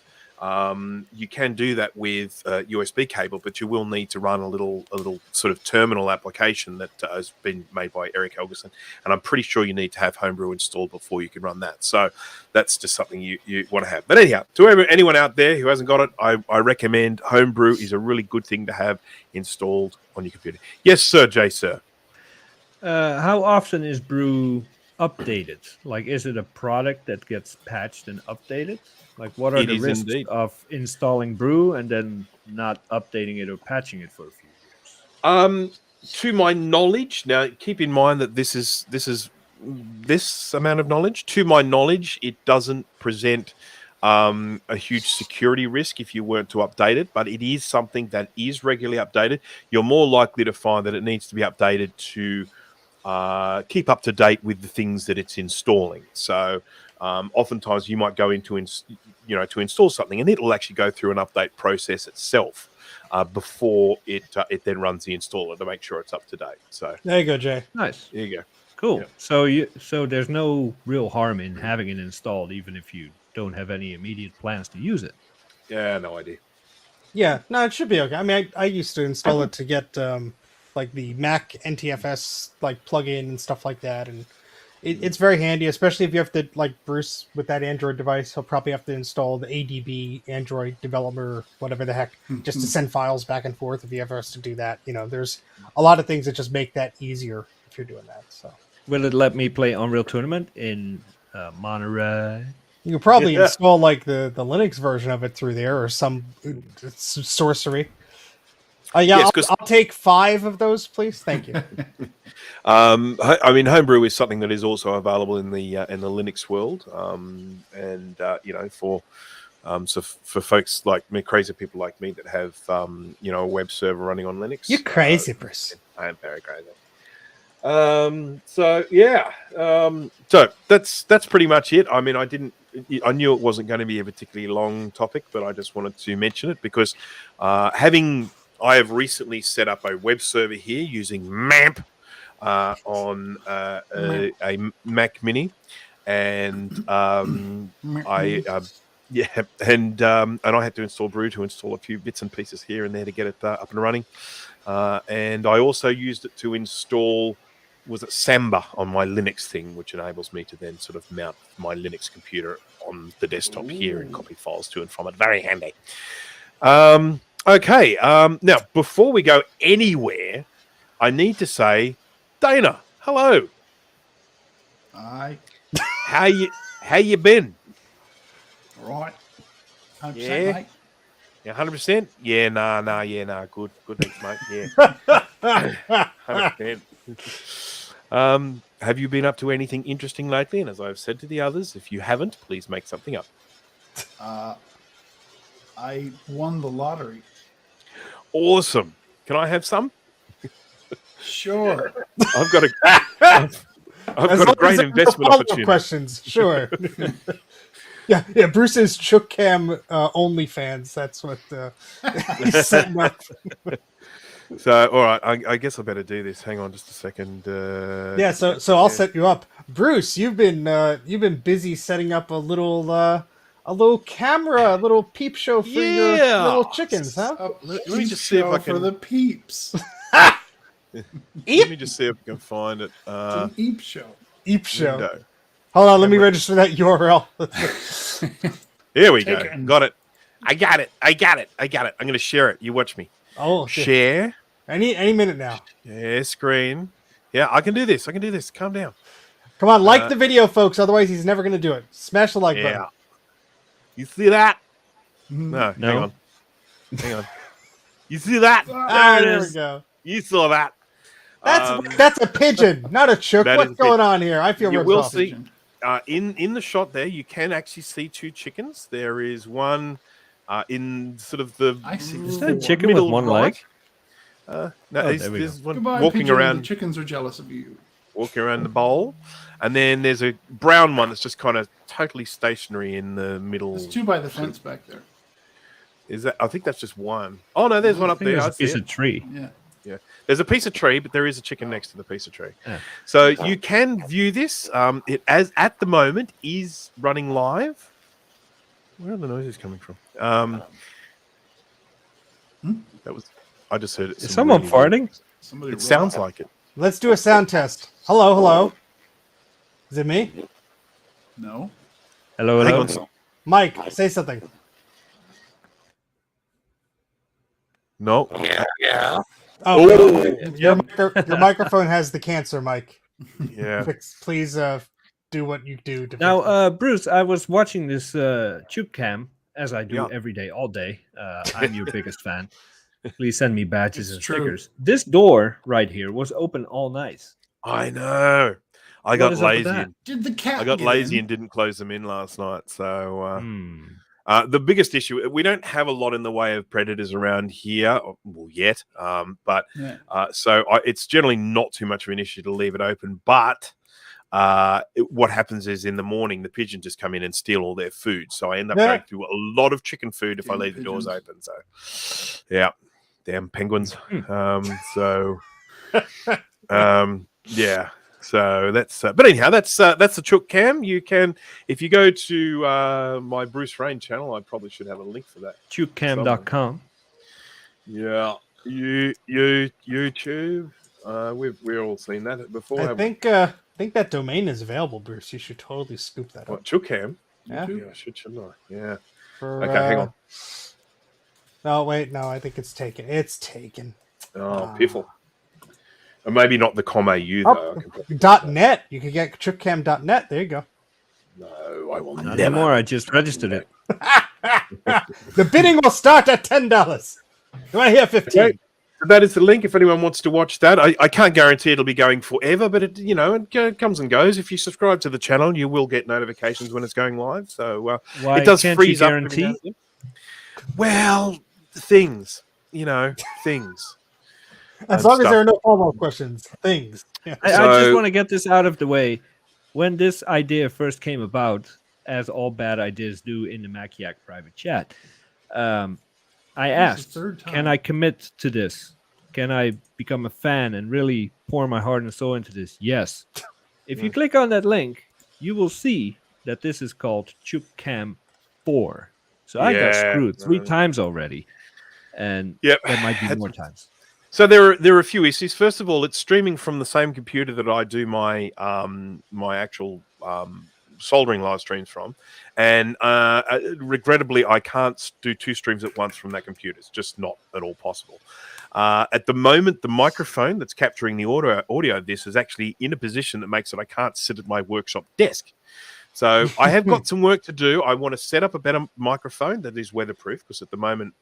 you can do that with a USB cable, but you will need to run a little sort of terminal application that has been made by Eric Helgeson, and I'm pretty sure you need to have Homebrew installed before you can run that. So that's just something you want to have. But anyhow, to anyone out there who hasn't got it, I recommend Homebrew is a really good thing to have installed on your computer. Yes, sir, Jay, sir. How often is Brew updated? Like, is it a product that gets patched and updated? Like, what are the risks of installing Brew and then not updating it or patching it for a few years? To my knowledge, now keep in mind that this is this amount of knowledge. To my knowledge, it doesn't present a huge security risk if you weren't to update it, but it is something that is regularly updated. You're more likely to find that it needs to be updated to keep up to date with the things that it's installing. So oftentimes you might go into to install something, and it'll actually go through an update process itself before it then runs the installer to make sure it's up to date. So There you go, Jay. Nice. there you go. Cool. Yeah. So there's no real harm in having it installed, even if you don't have any immediate plans to use it. Yeah, no idea. Yeah, no, it should be okay. I mean, I used to install it to get like the Mac NTFS like plugin and stuff like that, and it's very handy, especially if you have to, like Bruce with that Android device, he'll probably have to install the ADB Android Developer, whatever the heck, just to send files back and forth if he ever has to do that. There's a lot of things that just make that easier if you're doing that. So Will it let me play Unreal Tournament in Monterey? you could probably install like the Linux version of it through there or some sorcery. Yes, I'll take 5 of those, please. Thank you. I mean, Homebrew is something that is also available in the Linux world, and for folks like me, crazy people like me that have a web server running on Linux. You're crazy, Bruce. I am very crazy. So that's pretty much it. I mean, I knew it wasn't going to be a particularly long topic, but I just wanted to mention it because I have recently set up a web server here using MAMP on a Mac Mini, and I had to install Brew to install a few bits and pieces here and there to get it up and running, and I also used it to install Samba on my Linux thing, which enables me to then sort of mount my Linux computer on the desktop here and copy files to and from it. Very handy. Okay. Now, before we go anywhere, I need to say, Dana, hello. Aye. How you been? Right. 100%, Yeah. mate. Yeah, 100%. Yeah, nah. Good, thanks, mate. Yeah, 100%. Have you been up to anything interesting lately? And as I've said to the others, if you haven't, please make something up. I won the lottery. Awesome. Can I have some? Sure. I've got a great investment opportunity. Questions, sure. Yeah. Bruce's Chookcam OnlyFans. That's what he's setting up. So, all right, I guess I better do this. Hang on just a second. So I'll set you up, Bruce. You've been busy setting up a little camera, a little peep show for your little chickens, huh? Let me just see if I can. For the peeps. Let me just see if I can find it. It's an eep show. Eep show. Window. Hold on, let me register that URL. Here we go. Chicken. Got it. I got it. I'm going to share it. You watch me. Oh, shit. Share. Any minute now. Yeah, screen. Yeah, I can do this. Calm down. Come on, like the video, folks. Otherwise, he's never going to do it. Smash the like Yeah. button. You see that? Mhm. No, hang on. You see that? Ah, There it there we is. go. You saw that. That's a pigeon, not a chook. That What's is a going on here? I feel You ripped will off. see. In the shot there, you can actually see two chickens. There is one in sort of the I see. Is the that a four. chicken with middle one right. leg? No, Oh, there's, there we there's one Goodbye, walking pigeon. The around chickens are jealous of you. the bowl, and then there's a brown one that's just kind of totally stationary in the middle. There's two by the fence back there. Is that? I think that's just one. Oh no, there's one I up think there. there's I a see piece it. of tree. Yeah. There's a piece of tree, but there is a chicken next to the piece of tree. Yeah. So you can view this. It as at the moment is running live. Where are the noises coming from? That was. I just heard it. Is someone farting? Somebody It sounds robbed. like it. Let's do a sound test. Hello, hello. Is it me? No. Hello, Hang hello. on. Mike, say something. No. Oh, your microphone has the cancer, Mike. Yeah. Please do what you do. To Now, fix it. Bruce, I was watching this tube cam as I do Yeah. every day, all day. I'm your biggest fan. Please send me badges It's and true. stickers. This door right here was open all night. I know. I What got is up with lazy. that? And, Did the cat? I got get lazy in? and didn't close them in last night. So Hmm. the biggest issue, we don't have a lot in the way of predators around here, well, yet. But Yeah. it's generally not too much of an issue to leave it open. But what happens is in the morning, the pigeons just come in and steal all their food. So I end up Yeah. going through a lot of chicken food if I Damn leave the doors pigeons. open. So, yeah, damn penguins. Yeah. So that's, but anyhow, that's the Chook Cam. You can, if you go to my Bruce Rain channel, I probably should have a link for that. Tubecam.com. Yeah, YouTube. We've all seen that before. I haven't think that domain is available, Bruce. You should totally scoop that we? up. What, Chook Cam? Yeah. Yeah, shouldn't I? Yeah. For, Okay, hang on. No, wait, no, I think it's taken. It's taken. Oh, piffle. And maybe not the .com.au though. I can probably- .net. You could get chookcam.net. There you go. No, I will Not never. anymore. I just registered it. The bidding will start at $10. You want to hear 15? Okay. That is the link if anyone wants to watch that. I can't guarantee it'll be going forever, but it comes and goes. If you subscribe to the channel, you will get notifications when it's going live. So Why it does can't freeze you up. every now guarantee? and then. Well, things, things. As and long as stuff. there are no follow-up questions. Things. Yeah. I just So- want to get this out of the way. When this idea first came about, as all bad ideas do in the Maciac private chat, I This is asked, the third time. can I commit to this? Can I become a fan and really pour my heart and soul into this? Yes. If you click on that link, you will see that this is called Chupcam 4. So I got Yeah, screwed 3 no. times already. And Yep. there might be more times. So there are a few issues. First of all, it's streaming from the same computer that I do my my actual soldering live streams from, and regrettably, I can't do 2 streams at once from that computer. It's just not at all possible. At the moment, the microphone that's capturing the audio of this is actually in a position that makes it I can't sit at my workshop desk. So I have got some work to do. I want to set up a better microphone that is weatherproof, because at the moment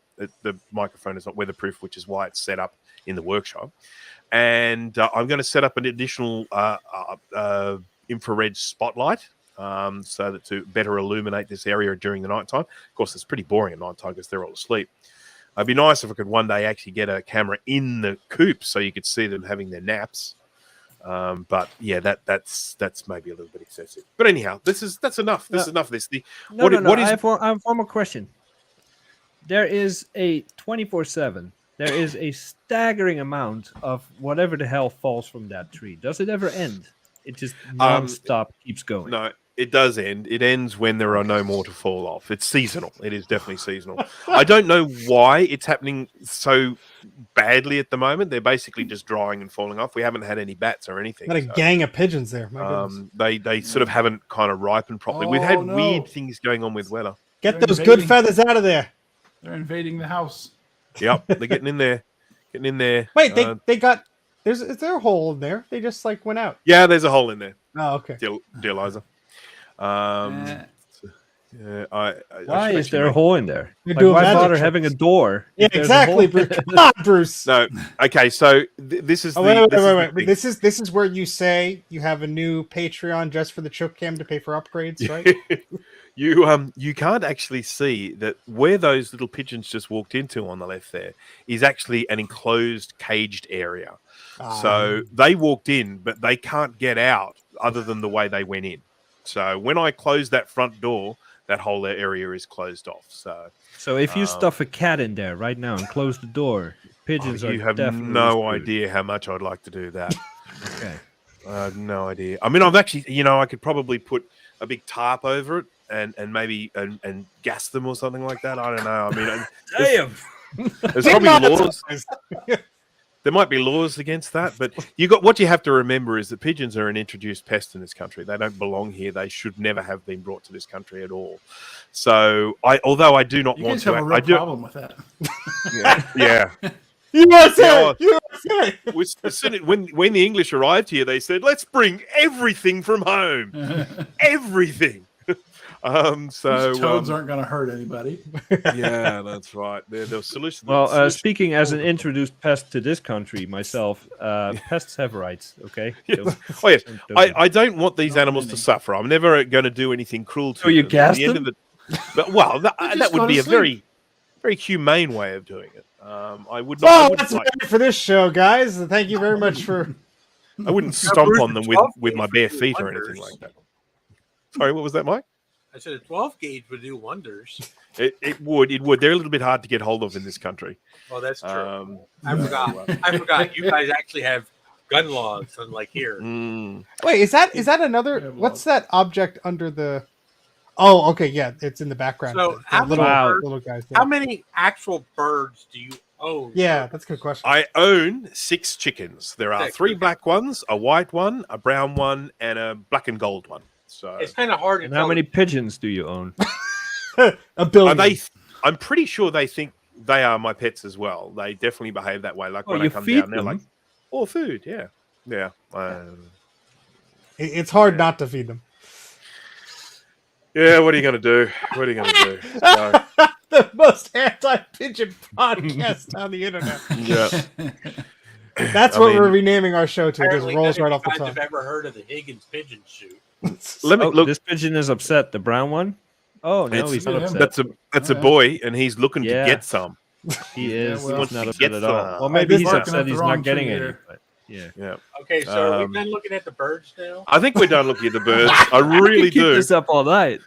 the microphone is not weatherproof, which is why it's set up in the workshop. And I'm going to set up an additional infrared spotlight so that to better illuminate this area during the nighttime. Of course, it's pretty boring at nighttime because they're all asleep. It'd be nice if I could one day actually get a camera in the coop so you could see them having their naps. But yeah, that's maybe a little bit excessive. But anyhow, that's enough. This is enough of this. What I is have one more question. There is a 24/7. There is a staggering amount of whatever the hell falls from that tree. Does it ever end? It just non-stop keeps going. no? It does end. It ends when there are no more to fall off. It's seasonal. It is definitely seasonal. I don't know why it's happening so badly at the moment. They're basically just drying and falling off. We haven't had any bats or anything. Got a so, gang of pigeons there. My goodness. they sort of haven't kind of ripened properly. We've had Oh, no. weird things going on with weather. Get They're those good invading. feathers out of there. They're invading the house. Yep, they're getting in there. Getting in there. Wait, they got. Is there a hole in there? They just like went out. Yeah, there's a hole in there, Oh, okay. dear Liza. Eh. Yeah, Why should is actually there a make- hole in there? They Like, do a why magic bother trick. having a door? Yeah, if there's a hole? exactly, Bruce. Come on, Bruce. No, okay. So this is Oh, the, wait. this is the thing. This is where you say you have a new Patreon just for the Choke Cam to pay for upgrades, right? you can't actually see that where those little pigeons just walked into on the left there is actually an enclosed caged area. So they walked in, but they can't get out other than the way they went in. So when I close that front door, that whole area is closed off. So So if you stuff a cat in there right now and close the door, pigeons are you have definitely no screwed. idea how much I'd like to do that. Okay. I have no idea. I mean, I've actually, I could probably put a big tarp over it and maybe and gas them or something like that. I don't know. I mean, Damn. there's probably laws. There might be laws against that, but what you have to remember is that pigeons are an introduced pest in this country. They don't belong here. They should never have been brought to this country at all. So, although I do not You want guys to, have a real I do. problem with that. Yeah. USA! Yeah. USA! As soon as- when the English arrived here, they said, "Let's bring everything from home, everything." So These toads aren't going to hurt anybody. yeah, that's right. They're the solution. Well, solution- speaking as an introduced pest to this country myself, pests have rights, okay? Yes. Oh yes, don't- I don't want these Not animals to many. suffer. I'm never going to do anything cruel to So you them. At gas the end them? of but well, that just would go be to a sleep. very, very humane way of doing it. I would not. I Well, wouldn't, that's like, it for this show, guys. Thank you very much for. I wouldn't stomp Bruce, on them 12 with my gauge bare would do feet or anything wonders. like that. Sorry, what was that, Mike? I said a 12 gauge would do wonders. It would. They're a little bit hard to get hold of in this country. Well, that's true. I yeah, forgot. well, I forgot. You guys actually have gun laws, unlike here. Wait, is that another? Yeah, What's that object under the? Oh, okay, yeah, it's in the background. So, The how little, many- little guys. How Yeah. many actual birds do you own? Yeah, that's a good question. I own 6 chickens. There are Six, 3 okay. black ones, a white one, a brown one, and a black and gold one. So It's kind of hard to And tell. how many pigeons do you own? A billion. I'm pretty sure they think they are my pets as well. They definitely behave that way. Like Oh, when I you come feed down, they're them? like, "Oh, food, yeah, yeah." It's hard not to feed them. Yeah, what are you going to do? What are you going to do? So, The most anti-pigeon podcast on the internet. yeah. That's I what mean- we're renaming our show to. It just Apparently, rolls none right of off you the guys top. have ever heard of the Higgins pigeon shoot? Let me Oh, look. this pigeon is upset. The brown one? Oh, no, It's- he's not Yeah. upset. That's a Yeah. boy, and he's looking Yeah. to get some. He Yeah, is. well, he's not he upset gets at all. some. Well, maybe This he's barking upset up the he's wrong not getting tree any. here. But yeah. Yeah, Okay, so are we Um, done looking at the birds now? I think we're done looking at the birds. I really Keep do. this up all night.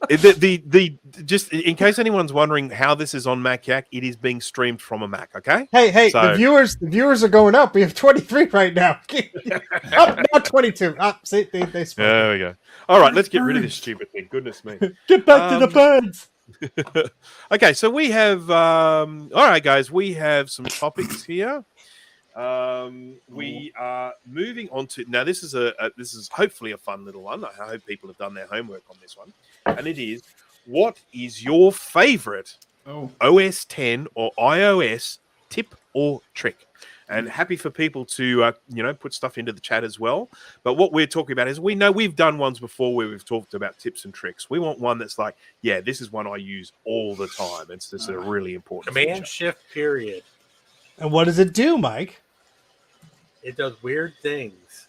The just in case anyone's wondering how this is on Mac Yak, it is being streamed from a Mac. Okay. Hey, So- the viewers are going up. We have 23 right now. Up, not 22. Up, see, they split. There we go. All right, let's get rid of this stupid thing. Goodness me. Get back to the birds. Okay, so we have all right, guys. We have some topics here. We are moving on to now. This is hopefully a fun little one. I hope people have done their homework on this one, and it is: what is your favorite Oh, OS 10 or iOS tip or trick? And happy for people to put stuff into the chat as well. But what we're talking about is we know we've done ones before where we've talked about tips and tricks. We want one that's like, yeah, this is one I use all the time. It's just a really important Command feature. Shift period. And what does it do, Mike? It does weird things.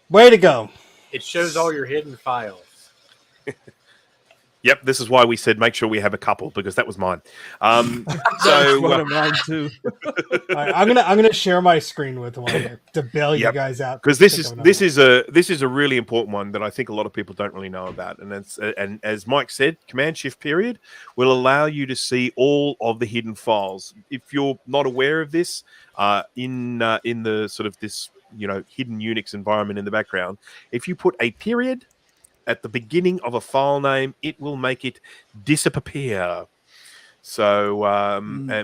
Way to go. It shows all your hidden files. Yep, this is why we said make sure we have a couple because that was mine. One So of mine too. All right, I'm gonna share my screen with one here to bail you Yep. guys out. because this is a really important one that I think a lot of people don't really know about, and as Mike said, Command Shift period will allow you to see all of the hidden files. If you're not aware of this, in the sort of this hidden Unix environment in the background, if you put a period at the beginning of a file name, it will make it disappear. So,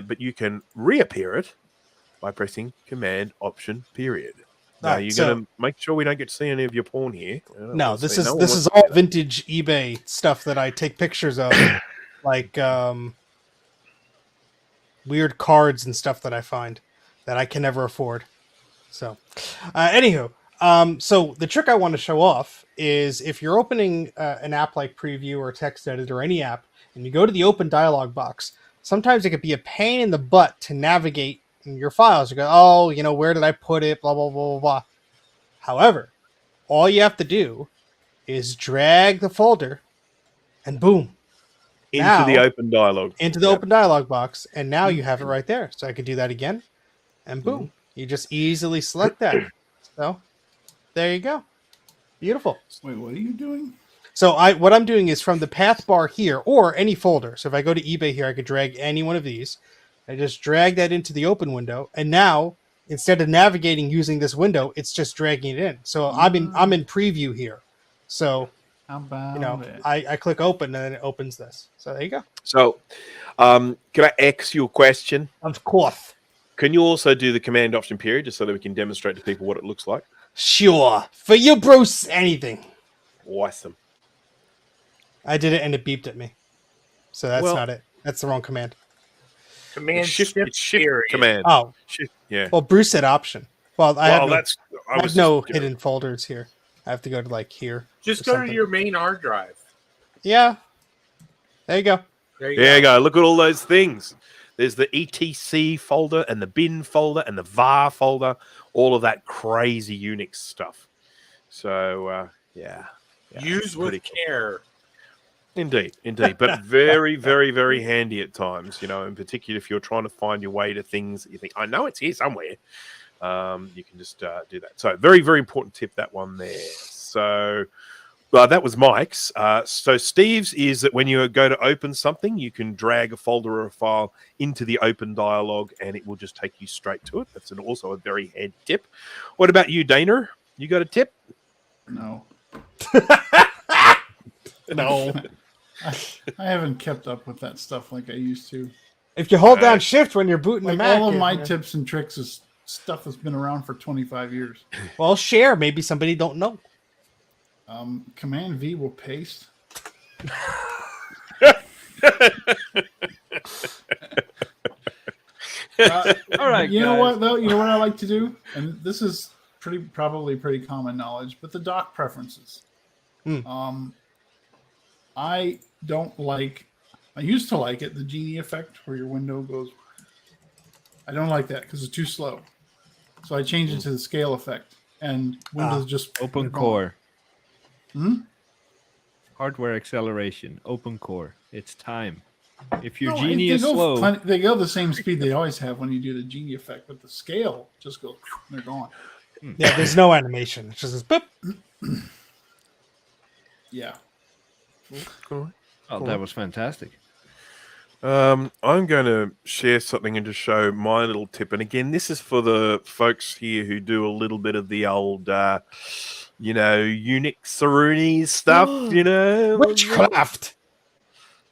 but you can reappear it by pressing Command Option period. Now Alright, you're so- going to make sure we don't get to see any of your porn here. I don't No, want to this see- is no one this wants is to all see that. vintage eBay stuff that I take pictures of, like weird cards and stuff that I find that I can never afford. So, anywho, so the trick I want to show off is if you're opening an app like Preview or TextEdit or any app, and you go to the open dialog box, sometimes it could be a pain in the butt to navigate in your files. You go, oh, you know, where did I put it? Blah blah blah blah blah. However, all you have to do is drag the folder, and boom, Into now- the open dialog. into the Yep. open dialog box, and now you have it right there. So I could do that again, and boom, Mm-hmm. you just easily select that. So there you go, beautiful. Wait, what are you doing? So what I'm doing is from the path bar here or any folder. So if I go to eBay here, I could drag any one of these. I just drag that into the open window, and now instead of navigating using this window, it's just dragging it in. So I'm in Preview here. So How about you know, it? I click open, and then it opens this. So there you go. So, can I X your question? Of course. Can you also do the Command Option period just so that we can demonstrate to people what it looks like? Sure. For you, Bruce, anything. Awesome. I did it and it beeped at me. So that's Well- not it. That's the wrong command. Command It's shift period. command. Oh, Shift, yeah. well, Bruce said option. Well, I Well, have no, that's. I have was no just, you know, hidden folders here. I have to go to like here. Just or go to something. your main hard drive. Yeah. There you go. There you There you go. go. Look at all those things. There's the ETC folder and the bin folder and the var folder, all of that crazy Unix stuff. So, yeah. Use it's with pretty cool. care. Indeed, but very, very, very handy at times, you know, in particular if you're trying to find your way to things that you think, I know it's here somewhere. You can just do that. So very, very important tip, that one there. So that was Mike's. So Steve's is that when you go to open something, you can drag a folder or a file into the open dialog and it will just take you straight to it. That's also a very handy tip. What about you, Dana? You got a tip? No. No. I haven't kept up with that stuff like I used to. If you hold down shift when you're booting the Like Mac. all of my yeah. tips and tricks is stuff that's been around for 25 years. Well, share. Maybe somebody don't know. Command V will paste. All right, You know guys. what though? You know what I like to do, and this is probably pretty common knowledge, but the dock preferences. I don't like. I used to like it, the genie effect, where your window goes. I don't like that because it's too slow. So I changed it to the scale effect, and Windows just Open they're gone. core. Hmm? Hardware acceleration. Open core. It's time. If your No, genie they is go slow, they go the same speed they always have when you do the genie effect, but the scale just goes. They're gone. Yeah, there's no animation. It's just this boop. Yeah. Cool. oh, that was fantastic. I'm going to share something and just show my little tip. And again, this is for the folks here who do a little bit of the old, you know, Unix Saroonies stuff, you know. Witchcraft.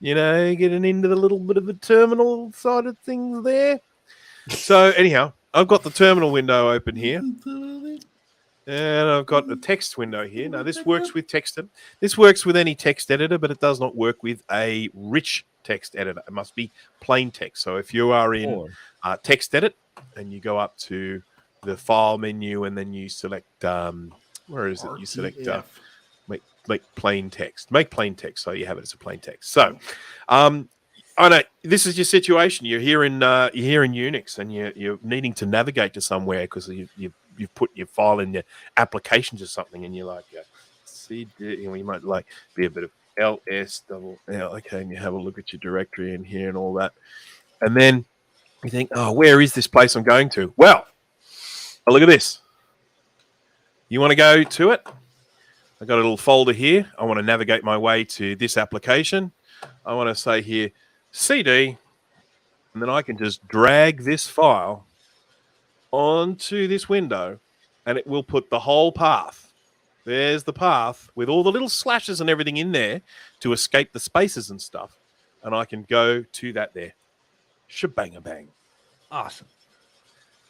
You know, getting into the little bit of the terminal side of things there. So anyhow, I've got the terminal window open here. And I've got a text window here. Now, this works with text. This works with any text editor, but it does not work with a rich text editor. It must be plain text. So if you are in Or text edit and you go up to the file menu and then you select, where is it? You select RTF. make plain text. Make plain text. So you have it as a plain text. So I know this is your situation. You're here in Unix and you're needing to navigate to somewhere because you've put your file in your applications or something, and you're like, CD, you know, you might like be a bit of ls double l, okay, and you have a look at your directory in here and all that, and then you think, oh, where is this place I'm going to? Well, look at this. You want to go to it? I got a little folder here. I want to navigate my way to this application. I want to say here CD, and then I can just drag this file onto this window, and it will put the whole path There's the path with all the little slashes and everything in there to escape the spaces and stuff. And I can go to that there. Shebang-a-bang. Awesome.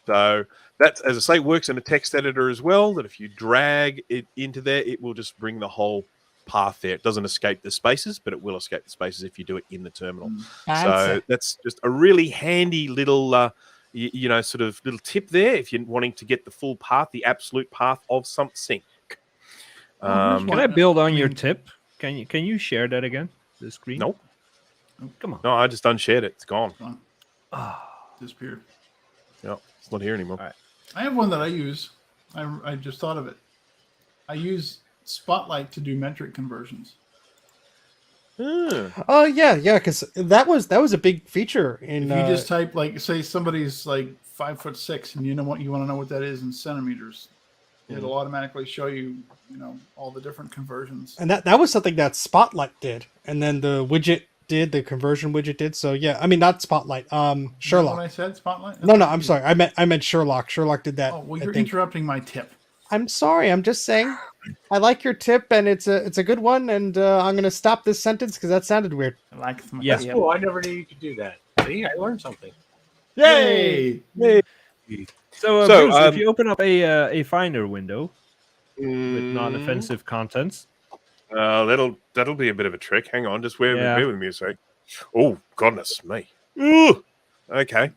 So that, as I say, works in a text editor as well, that if you drag it into there, it will just bring the whole path there. It doesn't escape the spaces, but it will escape the spaces if you do it in the terminal. So that's just a really handy little, sort of little tip there if you're wanting to get the full path, the absolute path of something. Can I build on your tip? Can you share that again? The screen? Nope. Come on. No, I just unshared it. It's gone. Disappeared. No, it's not here anymore. All right. I have one that I use. I just thought of it. I use Spotlight to do metric conversions. Oh yeah, because that was a big feature in. If you just type, like, say somebody's like 5'6", and you want to know what that is in centimeters, it'll automatically show you, all the different conversions. And that was something that Spotlight did, and then the conversion widget did. So yeah, I mean not Spotlight, Sherlock. When I said Spotlight? No, I'm sorry. I meant Sherlock. Sherlock did that. Oh, well, you're interrupting my tip. I'm sorry. I'm just saying. I like your tip, and it's a good one. And I'm gonna stop this sentence because that sounded weird. I like Yeah. That's cool. I never knew you could do that. See, I learned something. Yay! So, So, Bruce, if you open up a Finder window with non-offensive contents, that'll be a bit of a trick. Hang on, just bear with me a sec. Oh, goodness me. Ooh. Okay.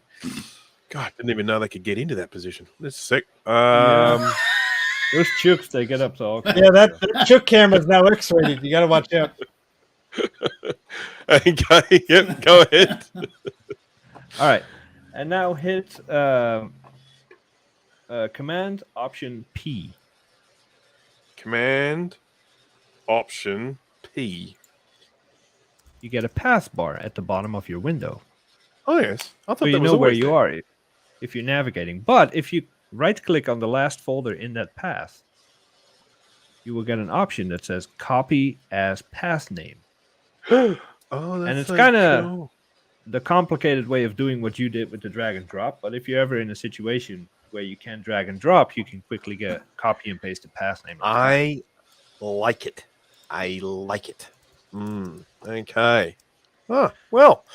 God, didn't even know they could get into that position. This is sick. those chooks, they get up to all. Yeah, that Chook camera's now X-rated. You got to watch out. Okay, yep, go ahead. All right, and now hit Command Option P. Command Option P. You get a path bar at the bottom of your window, Oh yes, I thought so that you was know where always you there. are if you're navigating. But if you right-click on the last folder in that path, you will get an option that says Copy as Path Name. Oh, that's And it's so kinda- cool. The complicated way of doing what you did with the drag and drop, but if you're ever in a situation where you can drag and drop, you can quickly get copy and paste the path name. I like it. I like it. Okay. Oh, well,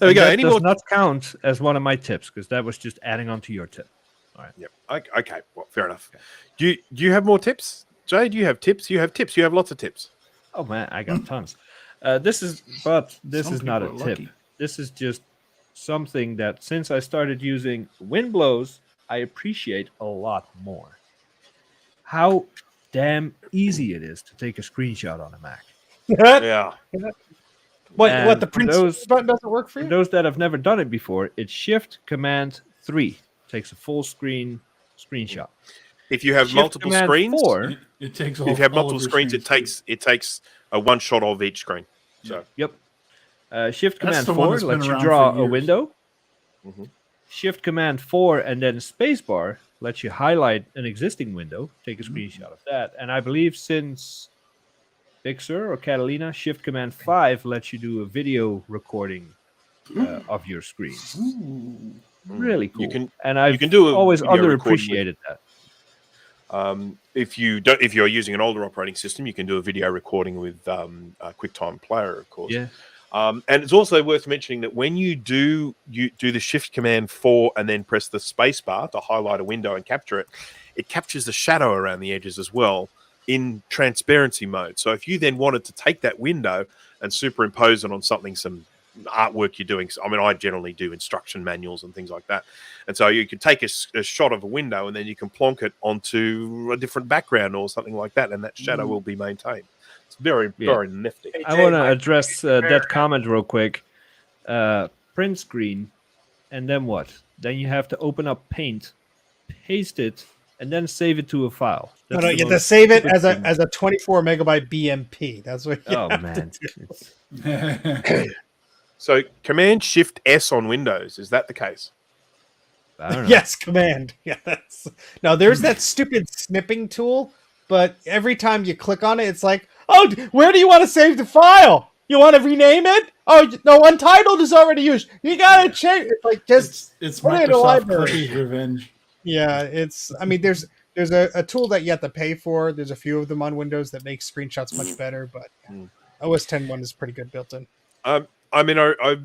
there we go. That Any does more? not count as one of my tips because that was just adding on to your tip. Yep. Okay. Well, fair enough. Do you have more tips, Jay? Do you have tips? You have tips. You have lots of tips. Oh man, I got tons. This is not a people are tip. lucky. This is just something that since I started using Windblows, I appreciate a lot more. How damn easy it is to take a screenshot on a Mac. Yeah. What And the for print those- button doesn't work for For you? those that have never done it before, it's Shift Command 3 takes a full screen screenshot. If you have Shift multiple Command screens, 4, It takes if you have multiple all of your screens, it screens, takes a one shot of each screen. So Yep. Shift That's Command the one 4 that's been lets you around draw for a years. window. Mhm. Shift Command 4 and then Spacebar lets you highlight an existing window, take a screenshot of that. And I believe since Big Sur or Catalina, Shift Command 5 lets you do a video recording of your screen. Ooh. Really cool. You can and I've can do a always video recording underappreciated that. if you're using an older operating system, you can do a video recording with QuickTime Player, of course. Yeah. And it's also worth mentioning that when you do the Shift Command 4 and then press the space bar to highlight a window and capture it, it captures the shadow around the edges as well in transparency mode. So if you then wanted to take that window and superimpose it on something, some artwork you're doing, I mean, I generally do instruction manuals and things like that. And so you can take a shot of a window and then you can plonk it onto a different background or something like that, and that shadow will be maintained. It's very, very nifty. Hey, I Jay, want to my- address that comment real quick. Print screen, and then what? Then you have to open up Paint, paste it, and then save it to a file. No, That's you the have to most save it stupid as thing. a 24 megabyte BMP. That's what. You Oh have to man, do. It's- So Command Shift S on Windows, is that the case? I don't know. Yes, command. Yeah, that's no. There's that stupid snipping tool, but every time you click on it, it's like, oh, where do you want to save the file? You want to rename it? Oh, no, Untitled is already used. You gotta change. It's like just it's put it in a Microsoft library. Kirby's revenge. yeah. It's. I mean, there's there's a tool that you have to pay for. There's a few of them on Windows that make screenshots much better, but OS 10.1 is pretty good built in. I mean, I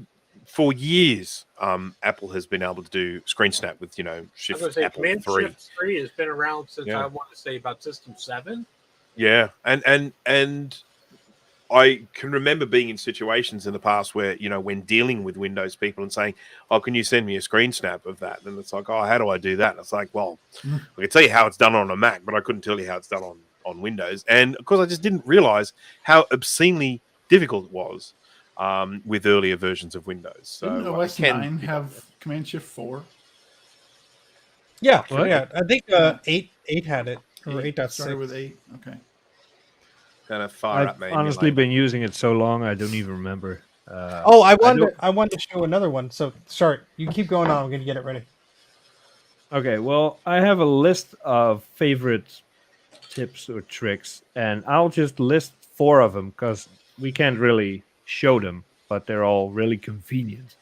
for years, Apple has been able to do screen snap with I was Shift going to say, Apple Command 3. Shift 3 has been around since Yeah. I want to say about System 7. Yeah, and I can remember being in situations in the past where, when dealing with Windows people and saying, "Oh, can you send me a screen snap of that?" And it's like, "Oh, how do I do that?" And it's like, "Well, I can tell you how it's done on a Mac, but I couldn't tell you how it's done on Windows." And of course, I just didn't realize how obscenely difficult it was with earlier versions of Windows. So Didn't I OS can 9 pick up have Command Shift 4? Yeah, What? yeah. I think 8 had it, or 8.6. Started with 8. Okay. kind of fire I've up my honestly emulator. been using it so long I don't even remember. Oh, I don't- wanted to show another one. So, sorry, you keep going on. I'm going to get it ready. Okay, well, I have a list of favorite tips or tricks, and I'll just list 4 of them because we can't really show them, but they're all really convenient.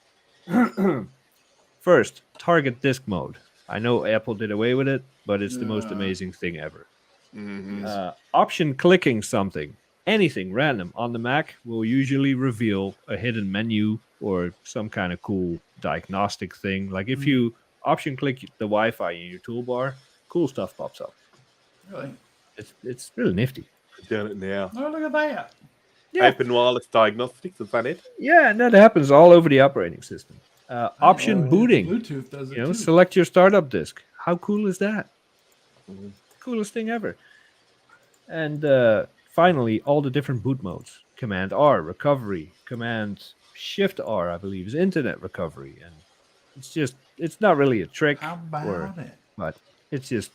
First, target disk mode. I know Apple did away with it, but it's the most amazing thing ever. Option clicking something, anything random on the Mac will usually reveal a hidden menu or some kind of cool diagnostic thing. Like if you option click the Wi-Fi in your toolbar, cool stuff pops up. Really? It's really nifty. Doing it now. Oh, look at that. Yeah. Open wireless diagnostics, is that it? Yeah, and that happens all over the operating system. Option booting. Bluetooth does it You know, too. select your startup disk. How cool is that? Coolest thing ever. And finally, all the different boot modes. Command R, recovery. Command Shift R, I believe, is internet recovery. And it's not really a trick. How about it? But it's just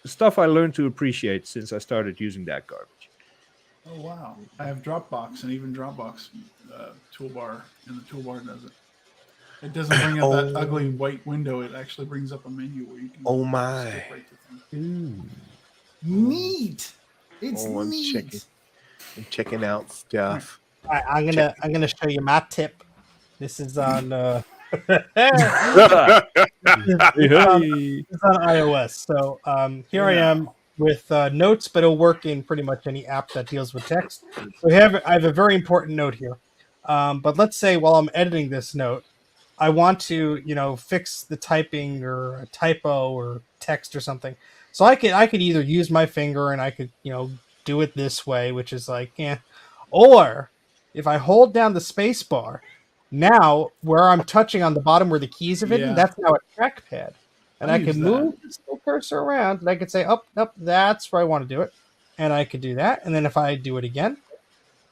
stuff I learned to appreciate since I started using that garbage. Oh, wow. I have Dropbox, and even Dropbox toolbar, and the toolbar does it. It doesn't bring up that ugly white window. It actually brings up a menu where you can Oh, my. skip right to things. Neat. It's Oh, I'm neat. checking. I'm checking out stuff. All right, I'm gonna show you my tip. This is on it's on iOS. So here I am with notes, but it'll work in pretty much any app that deals with text. So I have a very important note here. But let's say while I'm editing this note, I want to fix the typing or a typo or text or something. So I could either use my finger and I could do it this way, which is like or if I hold down the space bar, now where I'm touching on the bottom where the keys are hidden, Yeah. that's now a trackpad. And I I use can that. move the cursor around and I could say, up, that's where I want to do it. And I could do that. And then if I do it again,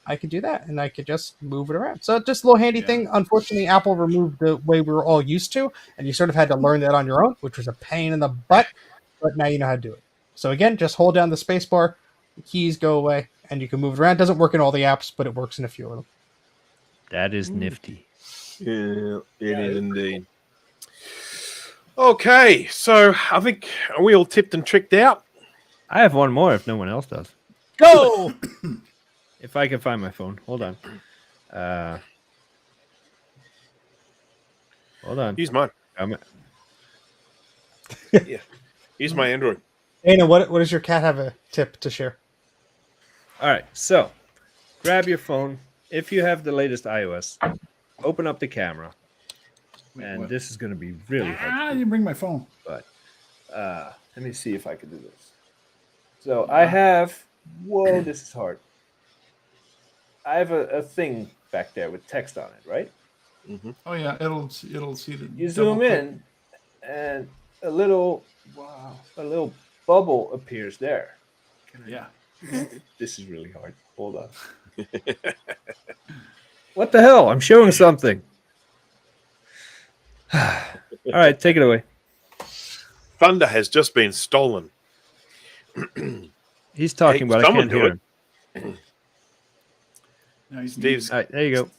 I could do that. And I could just move it around. So just a little handy thing. Unfortunately, Apple removed the way we were all used to. And you sort of had to learn that on your own, which was a pain in the butt. But now you know how to do it. So again, just hold down the space bar, the keys go away, and you can move it around. It doesn't work in all the apps, but it works in a few of them. That is nifty. Yeah, it is indeed. Okay, so I think are we all tipped and tricked out? I have one more if no one else does. Go! If I can find my phone. Hold on. Hold on. Use mine. I'm- Yeah, use my Android. Dana, what does your cat have a tip to share? All right. So grab your phone. If you have the latest iOS, open up the camera. Wait, And what? this is going to be really I hard. didn't bring my phone. But let me see if I can do this. So I have. Whoa, this is hard. I have a thing back there with text on it, right? Oh yeah, it'll see the. You double zoom click. in, and a little bubble appears there. Yeah. This is really hard. Hold on. What the hell? I'm showing something. All right, take it away. Thunder has just been stolen. He's talking, Hey, but I someone can't do hear it. him. No, he's Steve's All right, there you go.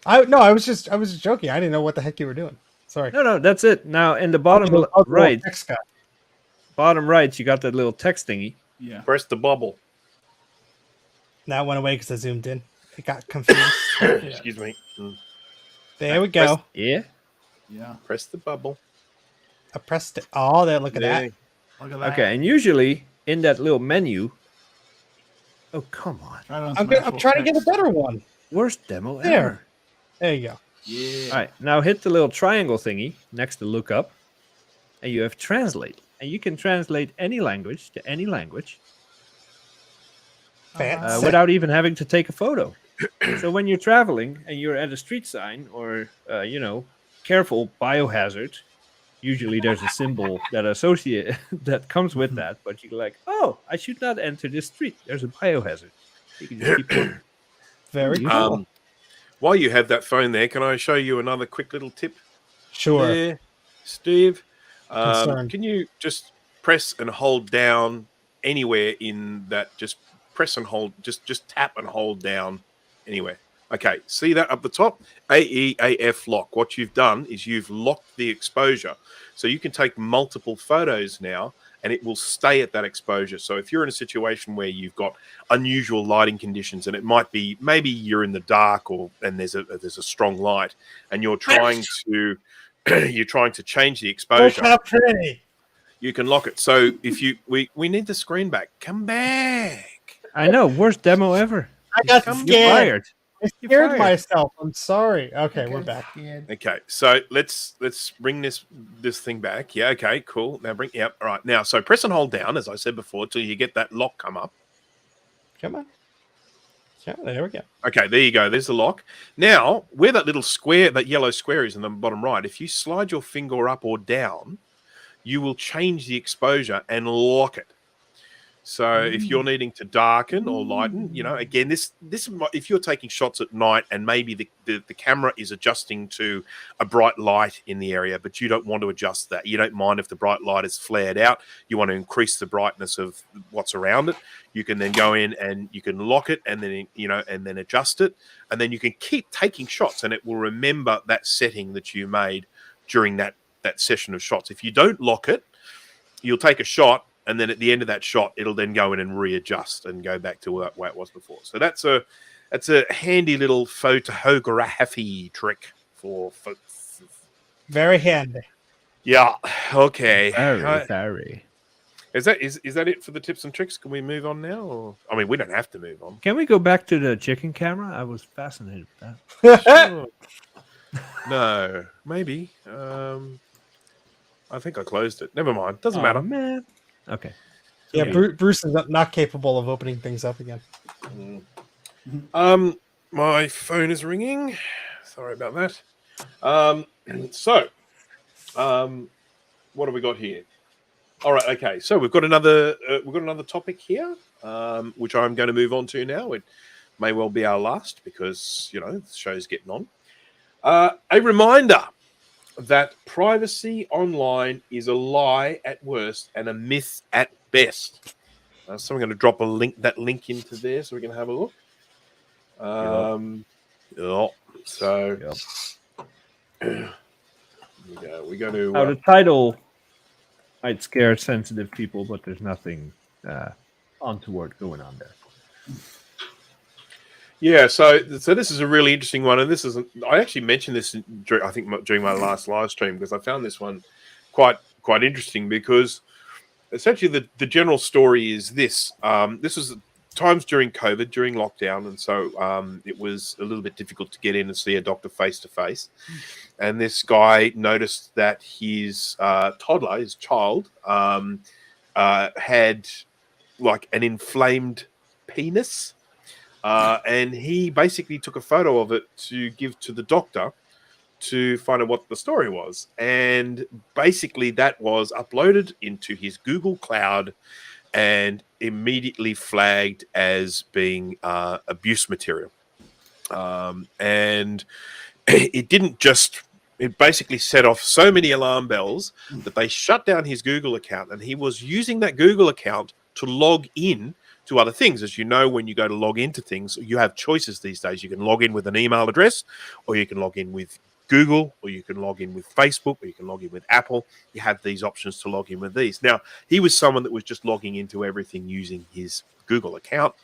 I was just joking. I didn't know what the heck you were doing. Sorry. No, that's it. Now in the bottom Oh, the right, text guy. you got that little text thingy. Yeah. press the bubble. That went away because I zoomed in. It got confused. Excuse me. There we go. Yeah. Yeah. Press the bubble. I pressed it. Oh, there! Look at There. that. Look at that. Okay, and usually in that little menu. Oh, come on. Try it on I'm some actual trying to get a text. better one. Worst demo There. ever. There you go. Yeah. All right, now hit the little triangle thingy next to look up, and you have translate. And you can translate any language to any language Fancy. without even having to take a photo. So when you're traveling and you're at a street sign or, careful biohazard, usually there's a symbol that that comes with that, but you're like, oh, I should not enter this street. There's a biohazard. You can just keep going. Very cool. While you have that phone there, can I show you another quick little tip? Sure. There, Steve. Concerned. Can you just press and hold down anywhere in that? Just press and hold. Just tap and hold down anywhere. Okay, see that up the top? AEAF lock. What you've done is you've locked the exposure. So you can take multiple photos now and it will stay at that exposure. So if you're in a situation where you've got unusual lighting conditions and it might be maybe you're in the dark and there's a strong light and you're trying to change the exposure, you can lock it. So if we need the screen back. Come back. I know, worst demo ever. I got You're scared. fired. I You're scared fired. myself. I'm sorry. Okay, we're back. Okay, so let's bring this thing back. Yeah, okay, cool. Now all right. Now, so press and hold down, as I said before, till you get that lock come up. Come on. Yeah, there we go. Okay, there you go. There's the lock. Now, where that little square, that yellow square is in the bottom right, if you slide your finger up or down, you will change the exposure and lock it. So if you're needing to darken or lighten, again, this if you're taking shots at night and maybe the camera is adjusting to a bright light in the area, but you don't want to adjust that. You don't mind if the bright light is flared out. You want to increase the brightness of what's around it. You can then go in and you can lock it and then, and then adjust it. And then you can keep taking shots and it will remember that setting that you made during that session of shots. If you don't lock it, you'll take a shot. And then at the end of that shot, it'll then go in and readjust and go back to where it was before. So that's a handy little photography trick for folks. Very handy. Yeah. Okay. Very. Is that it for the tips and tricks? Can we move on now? Or I mean, we don't have to move on. Can we go back to the chicken camera? I was fascinated with that. Sure. No, maybe. I think I closed it. Never mind. Doesn't matter. Man. Okay. Yeah, Bruce is not capable of opening things up again. My phone is ringing. Sorry about that. What have we got here? All right. Okay. So we've got another topic here, which I'm going to move on to now. It may well be our last because the show's getting on. A reminder that privacy online is a lie at worst and a myth at best. So I'm going to drop that link into there so we can have a look. So we go to Now, the title might scare sensitive people, but there's nothing untoward going on there. Yeah, so this is a really interesting one, and I actually mentioned this during my last live stream because I found this one quite interesting because essentially the general story is this. This was times during COVID, during lockdown, and so it was a little bit difficult to get in and see a doctor face to face. And this guy noticed that his toddler, his child, had like an inflamed penis. And he basically took a photo of it to give to the doctor to find out what the story was. And basically that was uploaded into his Google Cloud and immediately flagged as being abuse material. And it basically set off so many alarm bells that they shut down his Google account, and he was using that Google account to log in to other things. As you know, when you go to log into things, you have choices these days. You can log in with an email address, or you can log in with Google, or you can log in with Facebook, or you can log in with Apple. You have these options to log in with these. Now, he was someone that was just logging into everything using his Google account.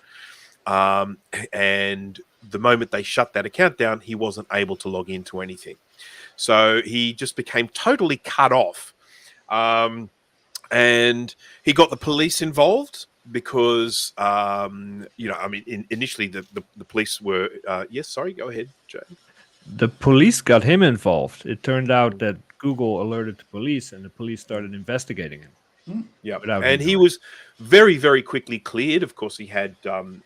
And the moment they shut that account down, he wasn't able to log into anything. So he just became totally cut off and he got the police involved because initially the police were yes, sorry, go ahead, Jay. The police got him involved. It turned out that Google alerted the police, and the police started investigating him. Yeah, without and him he knowing. was very, very quickly cleared. Of course, he had the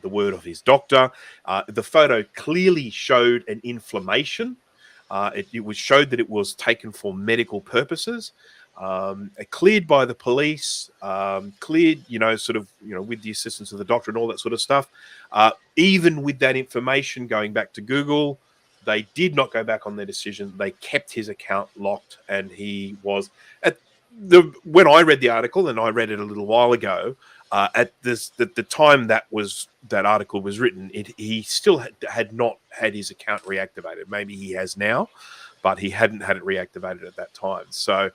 word of his doctor. The photo clearly showed an inflammation. It was showed that it was taken for medical purposes. Cleared by the police, cleared, with the assistance of the doctor and all that sort of stuff. Even with that information going back to Google, they did not go back on their decision. They kept his account locked, and he was when I read the article, and I read it a little while ago, at the time that article was written, he still had not had his account reactivated. Maybe he has now, but he hadn't had it reactivated at that time. So,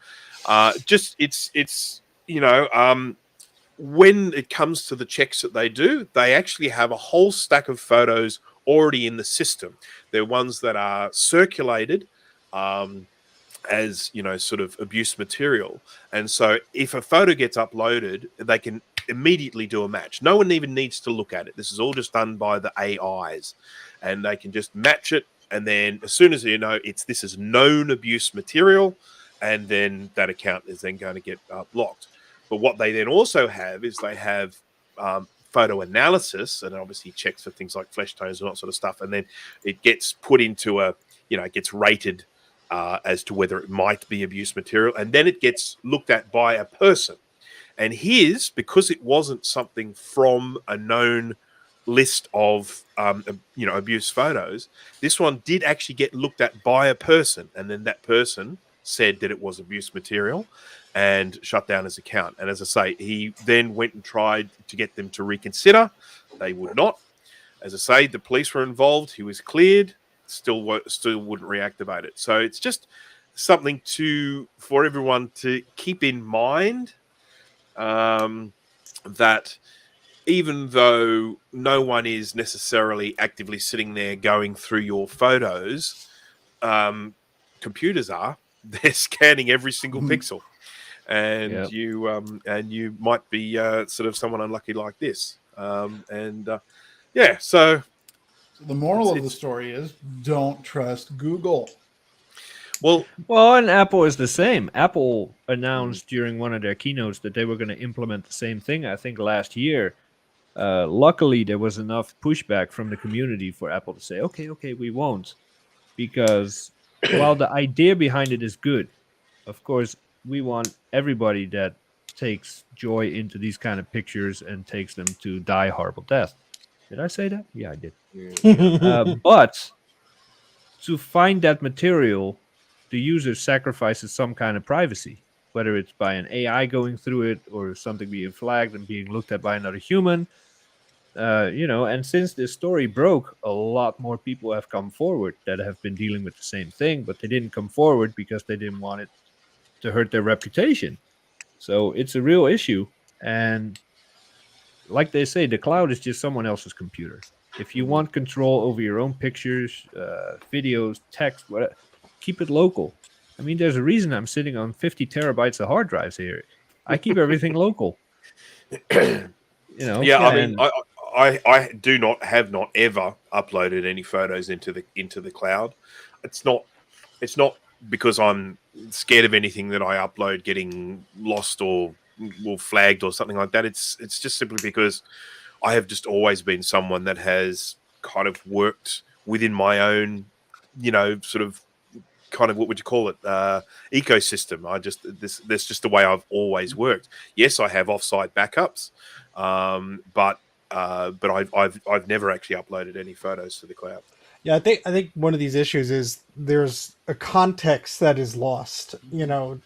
when it comes to the checks that they do, they actually have a whole stack of photos already in the system. They're ones that are circulated as sort of abuse material, and so if a photo gets uploaded, they can immediately do a match. No one even needs to look at it. This is all just done by the AIs, and they can just match it, and then as soon as this is known abuse material, and then that account is then going to get blocked. But what they then also have is they have photo analysis, and obviously checks for things like flesh tones and that sort of stuff, and then it gets put into it gets rated as to whether it might be abuse material, and then it gets looked at by a person. And because it wasn't something from a known list of abuse photos, this one did actually get looked at by a person, and then that person said that it was abuse material and shut down his account. And as I say, he then went and tried to get them to reconsider. They would not. As I say, the police were involved. He was cleared. Still wouldn't reactivate it. So it's just something for everyone to keep in mind, that even though no one is necessarily actively sitting there going through your photos, computers are. They're scanning every single pixel, and you might be sort of someone unlucky like this. So the moral of the story is don't trust Google. Well, and Apple is the same. Apple announced during one of their keynotes that they were going to implement the same thing, I think, last year. Luckily, there was enough pushback from the community for Apple to say, okay, we won't. Because while the idea behind it is good, of course, we want everybody that takes joy into these kind of pictures and takes them to die horrible death. Did I say that? Yeah, I did. But to find that material, the user sacrifices some kind of privacy, whether it's by an AI going through it or something being flagged and being looked at by another human. And since this story broke, a lot more people have come forward that have been dealing with the same thing, but they didn't come forward because they didn't want it to hurt their reputation. So it's a real issue. And like they say, the cloud is just someone else's computer. If you want control over your own pictures, videos, text, whatever, keep it local. I mean, there's a reason I'm sitting on 50 terabytes of hard drives here. I keep everything local. Yeah, I mean, I have not ever uploaded any photos into the cloud. It's not because I'm scared of anything that I upload getting lost or flagged or something like that. It's just simply because I have just always been someone that has kind of worked within my own, sort of kind of, what would you call it, ecosystem. That's just the way I've always worked. Yes, I have offsite backups, but I've never actually uploaded any photos to the cloud. Yeah, I think one of these issues is there's a context that is lost,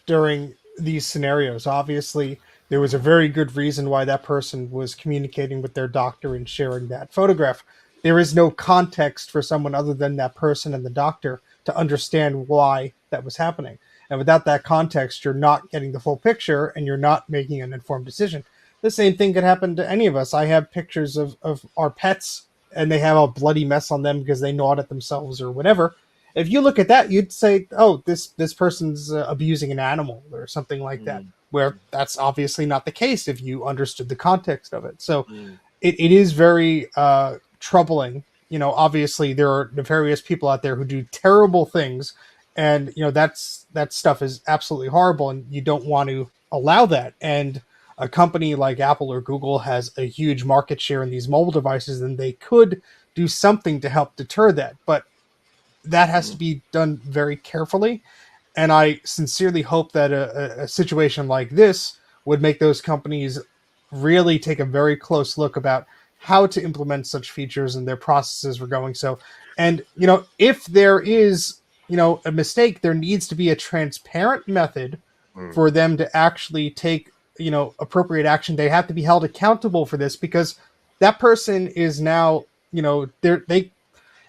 during these scenarios. Obviously, there was a very good reason why that person was communicating with their doctor and sharing that photograph. There is no context for someone other than that person and the doctor to understand why that was happening. And without that context, you're not getting the full picture and you're not making an informed decision. The same thing could happen to any of us. I have pictures of our pets and they have a bloody mess on them because they gnawed at themselves or whatever. if you look at that, you'd say, oh, this person's abusing an animal or something like that, where that's obviously not the case if you understood the context of it. So it is very troubling. You know, obviously there are nefarious people out there who do terrible things, and you know that stuff is absolutely horrible, and you don't want to allow that. And a company like Apple or Google has a huge market share in these mobile devices, and they could do something to help deter that. But that has to be done very carefully. And I sincerely hope that a situation like this would make those companies really take a very close look about how to implement such features and their processes were going. So, and, you know, if there is, you know, a mistake, there needs to be a transparent method for them to actually take, you know, appropriate action. They have to be held accountable for this, because that person is now, you know,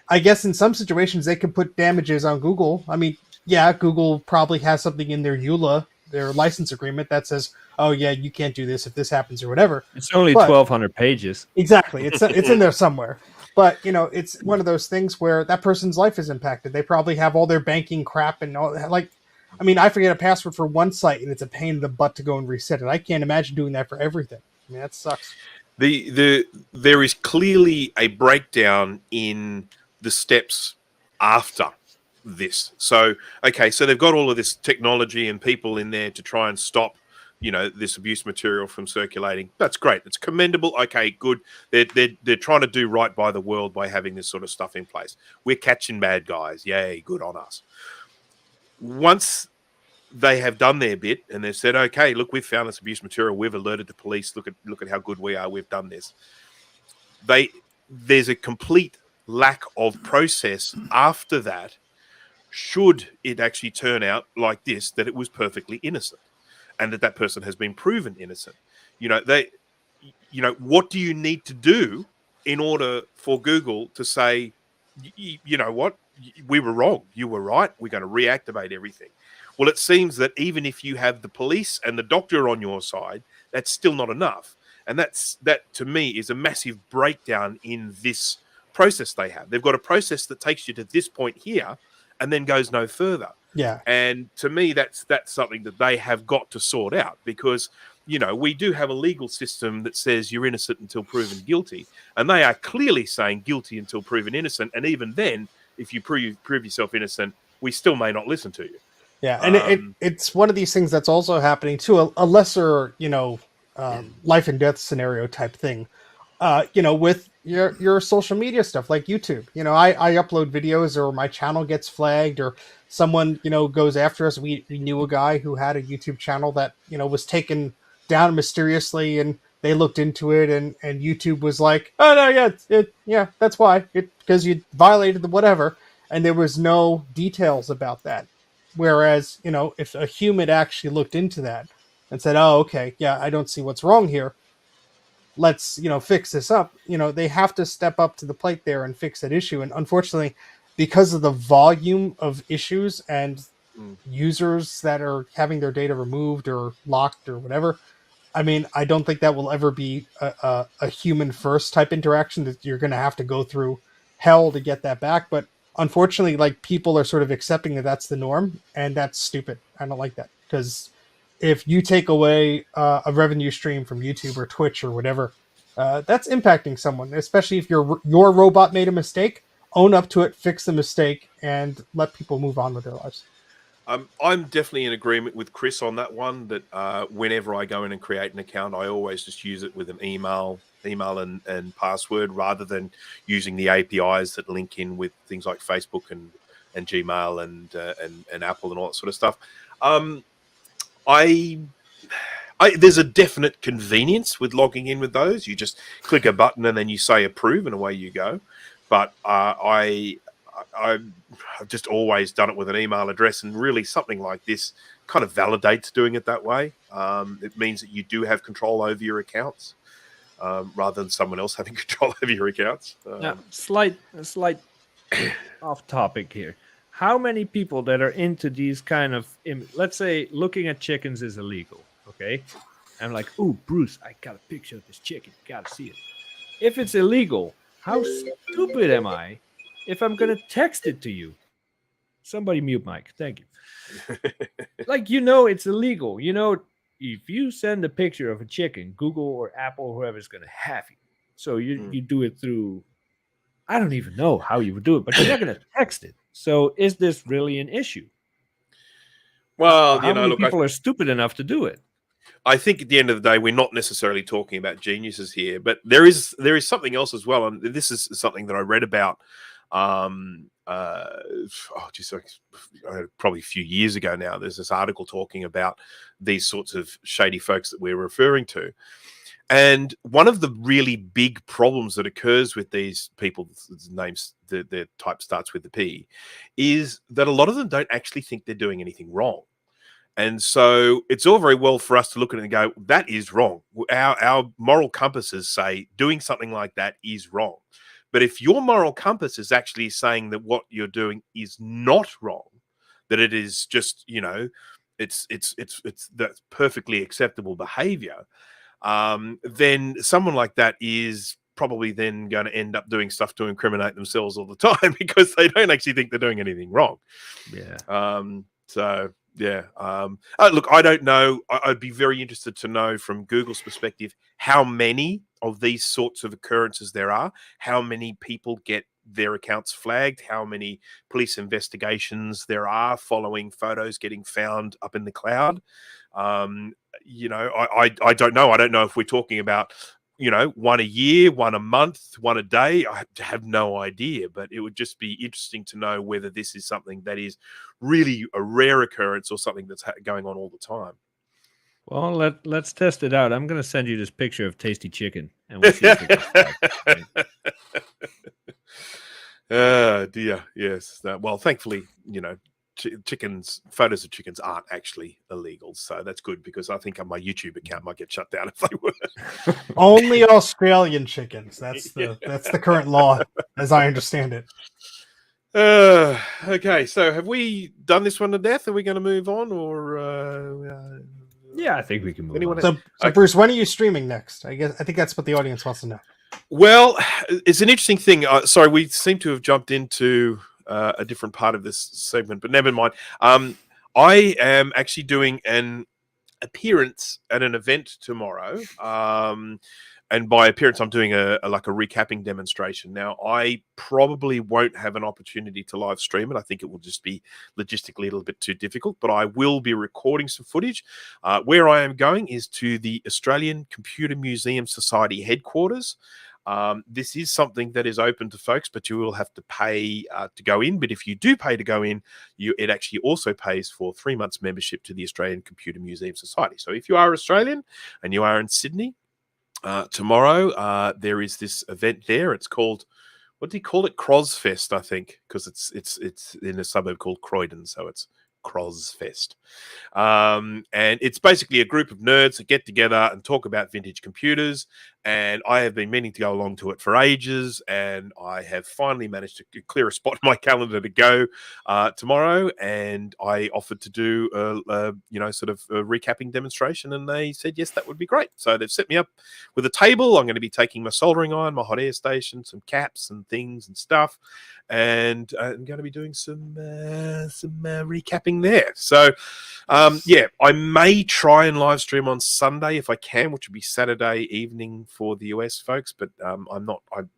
I guess in some situations they could put damages on Google. I mean, yeah, Google probably has something in their EULA, their license agreement, that says, oh yeah, you can't do this if this happens or whatever. It's only 1,200 pages. Exactly. It's in there somewhere. But, you know, it's one of those things where that person's life is impacted. They probably have all their banking crap and all that. Like, I mean, I forget a password for one site and it's a pain in the butt to go and reset it. I can't imagine doing that for everything. I mean, that sucks. There is clearly a breakdown in the steps after this. So, okay, so they've got all of this technology and people in there to try and stop, you know, this abuse material from circulating. That's great. It's commendable. Okay, good. They're trying to do right by the world by having this sort of stuff in place. We're catching bad guys. Yay, good on us. Once they have done their bit and they've said, okay, look, we've found this abuse material. We've alerted the police. Look at how good we are. We've done this. There's a complete lack of process after that. Should it actually turn out like this, that it was perfectly innocent, and that person has been proven innocent, you know, what do you need to do in order for Google to say, you know what, we were wrong, you were right, we're going to reactivate everything? Well, it seems that even if you have the police and the doctor on your side, that's still not enough. And that to me is a massive breakdown in this process they have. They've got a process that takes you to this point here and then goes no further. Yeah. And to me, that's something that they have got to sort out, because, you know, we do have a legal system that says you're innocent until proven guilty. And they are clearly saying guilty until proven innocent. And even then, if you prove yourself innocent, we still may not listen to you. Yeah. And it's one of these things that's also happening to a lesser, you know, life and death scenario type thing, you know, with your social media stuff like YouTube. You know, I upload videos or my channel gets flagged or someone, you know, goes after us. We knew a guy who had a YouTube channel that, you know, was taken down mysteriously, and they looked into it and YouTube was like, oh no, yeah, that's why, because you violated the whatever. And there was no details about that. Whereas, you know, if a human actually looked into that and said, oh, okay, yeah, I don't see what's wrong here, let's, you know, fix this up. You know, they have to step up to the plate there and fix that issue. And unfortunately, because of the volume of issues and users that are having their data removed or locked or whatever, I mean, I don't think that will ever be a human first type interaction, that you're going to have to go through hell to get that back. But unfortunately, like, people are sort of accepting that that's the norm, and that's stupid. I don't like that, because if you take away a revenue stream from YouTube or Twitch or whatever, that's impacting someone, especially if your robot made a mistake. Own up to it, fix the mistake, and let people move on with their lives. I'm definitely in agreement with Chris on that one, that whenever I go in and create an account, I always just use it with an email and password, rather than using the APIs that link in with things like Facebook and Gmail and Apple and all that sort of stuff. There's a definite convenience with logging in with those. You just click a button and then you say approve, and away you go. But I've just always done it with an email address, and really something like this kind of validates doing it that way. It means that you do have control over your accounts, rather than someone else having control over your accounts. Now, slight off topic here. How many people that are into these kind of, let's say, looking at chickens is illegal, okay? I'm like, ooh, Bruce, I got a picture of this chicken. Gotta see it. If it's illegal, how stupid am I if I'm going to text it to you? Somebody mute Mike. Thank you. Like, you know, it's illegal. You know, if you send a picture of a chicken, Google or Apple, whoever's going to have you. So you do it through, I don't even know how you would do it, but you're not going to text it. So is this really an issue? Well, How you know, many look, people are stupid enough to do it? I think at the end of the day, we're not necessarily talking about geniuses here, but there is something else as well, and this is something that I read about. Probably a few years ago now. There's this article talking about these sorts of shady folks that we're referring to, and one of the really big problems that occurs with these people's names, their type starts with the P, is that a lot of them don't actually think they're doing anything wrong. And so it's all very well for us to look at it and go, that is wrong. Our moral compasses say doing something like that is wrong. But if your moral compass is actually saying that what you're doing is not wrong, that it is just, you know, it's that's perfectly acceptable behavior, then someone like that is probably then going to end up doing stuff to incriminate themselves all the time because they don't actually think they're doing anything wrong. Yeah. So yeah. Look, I don't know. I'd be very interested to know from Google's perspective how many of these sorts of occurrences there are, how many people get their accounts flagged, how many police investigations there are following photos getting found up in the cloud. You know, I don't know. I don't know if we're talking about, you know, one a year, one a month, one a day. I have no idea, but it would just be interesting to know whether this is something that is really a rare occurrence or something that's going on all the time. Well, let's test it out. I'm going to send you this picture of tasty chicken, and we'll see if it gets flagged, right? Dear, yes. Well, thankfully, you know, photos of chickens aren't actually illegal, so that's good because I think my YouTube account might get shut down if they were. Only Australian chickens. That's the current law, as I understand it. Okay, so have we done this one to death? Are we going to move on, or? Yeah, I think we can move on. So Bruce, when are you streaming next? I think that's what the audience wants to know. Well, it's an interesting thing. Sorry, we seem to have jumped into a different part of this segment, but never mind. I am actually doing an appearance at an event tomorrow. And by appearance, I'm doing a recapping demonstration. Now, I probably won't have an opportunity to live stream it. I think it will just be logistically a little bit too difficult, but I will be recording some footage. Where I am going is to the Australian Computer Museum Society headquarters. This is something that is open to folks, but you will have to pay to go in. But if you do pay to go in, it actually also pays for 3 months membership to the Australian Computer Museum Society. So if you are Australian and you are in Sydney, tomorrow there is this event there. It's called, what do you call it? Crozfest, I think, because it's in a suburb called Croydon, so it's Crozfest. And it's basically a group of nerds that get together and talk about vintage computers. And I have been meaning to go along to it for ages, and I have finally managed to clear a spot in my calendar to go tomorrow. And I offered to do a recapping demonstration, and they said yes, that would be great. So they've set me up with a table. I'm going to be taking my soldering iron, my hot air station, some caps and things and stuff, and I'm going to be doing some recapping there. So I may try and live stream on Sunday if I can, which would be Saturday evening for the US folks, but I'm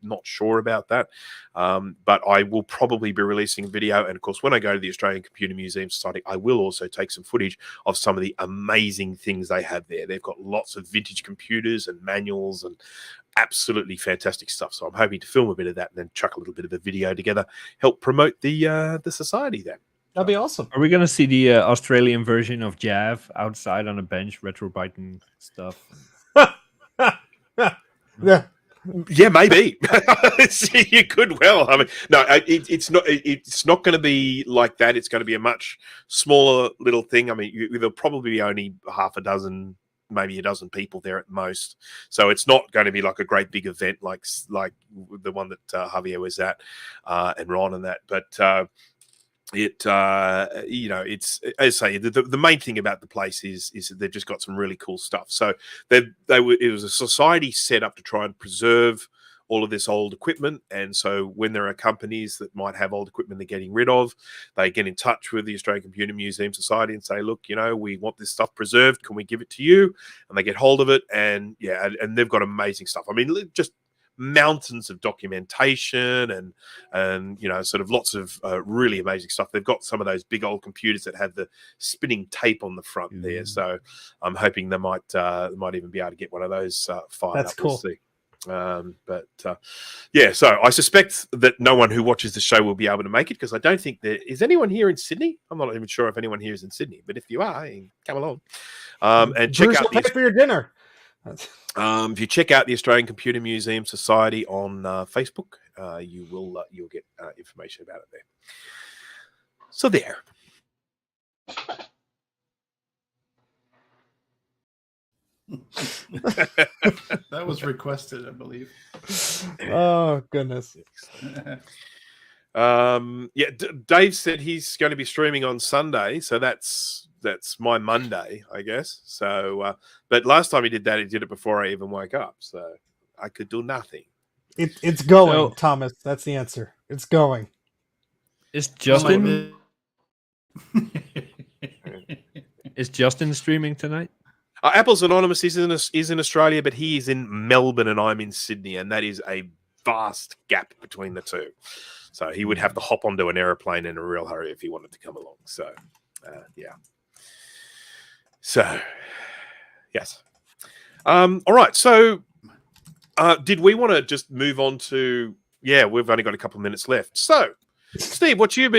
not sure about that. But I will probably be releasing a video, and of course, when I go to the Australian Computer Museum Society, I will also take some footage of some of the amazing things they have there. They've got lots of vintage computers and manuals and absolutely fantastic stuff. So I'm hoping to film a bit of that and then chuck a little bit of a video together, help promote the society there. That'd be awesome. Are we going to see the Australian version of Jav outside on a bench, retrobiting stuff? Yeah, maybe. You could well. I mean, no, it's not going to be like that. It's going to be a much smaller little thing. I mean, there'll probably be only half a dozen, maybe a dozen people there at most. So it's not going to be like a great big event like the one that Javier was at and Ron and that. But it's as I say, the main thing about the place is that they've just got some really cool stuff. So it was a society set up to try and preserve all of this old equipment. And so when there are companies that might have old equipment they're getting rid of, they get in touch with the Australian Computer Museum Society and say, look, we want this stuff preserved. Can we give it to you? And they get hold of it. And and they've got amazing stuff. I mean, just mountains of documentation and sort of lots of really amazing stuff. They've got some of those big old computers that have the spinning tape on the front there. So I'm hoping they might even be able to get one of those fired That's up. cool. We'll see. So I suspect that no one who watches the show will be able to make it, because I don't think there is anyone here in Sydney. I'm not even sure if anyone here is in Sydney, but if you are, come along and check Bruce out will pay for your dinner. if you check out the Australian Computer Museum Society on Facebook, you'll get information about it there. So there. That was requested, I believe. Oh goodness. Dave said he's going to be streaming on Sunday, so that's my Monday, I guess. So, but last time he did that, he did it before I even woke up, so I could do nothing. It's going, So- Thomas. That's the answer. It's going. Is Justin streaming tonight? Apple's Anonymous is in Australia, but he is in Melbourne and I'm in Sydney, and that is a vast gap between the two. So he would have to hop onto an aeroplane in a real hurry if he wanted to come along. So, So, yes. All right. So, did we want to just move on to? Yeah, we've only got a couple of minutes left. So, Steve, what you up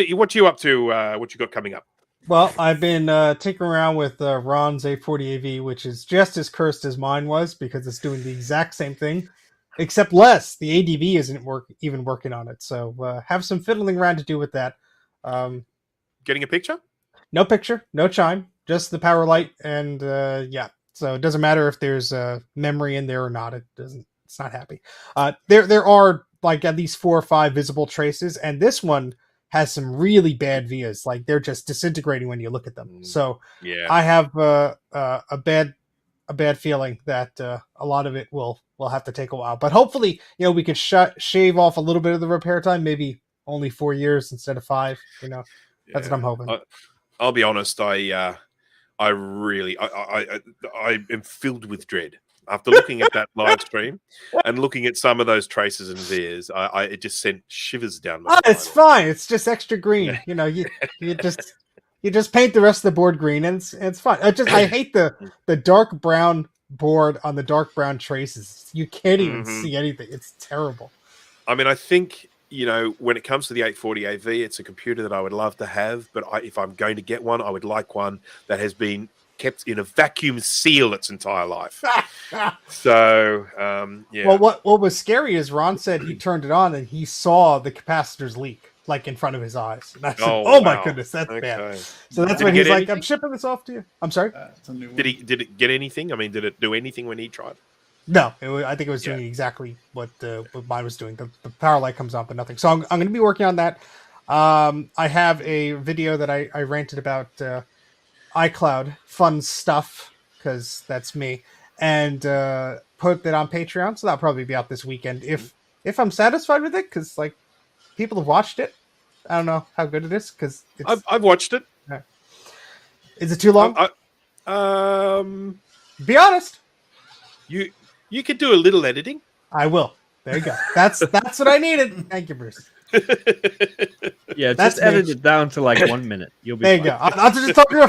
to? What you got coming up? Well, I've been tinkering around with Ron's A40AV, which is just as cursed as mine was because it's doing the exact same thing, except less. The ADV isn't even working on it, so have some fiddling around to do with that. Getting a picture? No picture, no chime, just the power light, and so it doesn't matter if there's memory in there or not. It's not happy. There are like at least 4 or 5 visible traces, and this one has some really bad vias. Like they're just disintegrating when you look at them. So Yeah. I have a bad feeling that a lot of it will have to take a while. But hopefully, we could shave off a little bit of the repair time, maybe only 4 years instead of 5. That's what I'm hoping. I'll be honest. I am filled with dread after looking at that live stream and looking at some of those traces and veers. It just sent shivers down my spine. It's fine. It's just extra green. You just paint the rest of the board green, and it's fine. I hate the dark brown board on the dark brown traces. You can't even see anything. It's terrible. I mean, I think when it comes to the 840AV, it's a computer that I would love to have, but if I'm going to get one, I would like one that has been kept in a vacuum seal its entire life. So, yeah. Well, what was scary is Ron said he turned it on and he saw the capacitors leak like in front of his eyes. And I said, "Oh my wow. goodness, that's Okay. bad." So that's Did when he he's get like, anything? "I'm shipping this off to you." I'm sorry. It's a new one. Did it get anything? I mean, did it do anything when he tried? No, I think it was doing exactly what mine was doing. The power light comes on, but nothing. So I'm going to be working on that. I have a video that I ranted about iCloud fun stuff because that's me, and put that on Patreon. So that'll probably be out this weekend if I'm satisfied with it, because like people have watched it. I don't know how good it is because I've watched it. Is it too long? Be honest. You could do a little editing. I will. There you go. That's what I needed. Thank you, Bruce. Yeah, That's just edit me. it down to like 1 minute. You'll be There you fine. go. I'll just talk to you.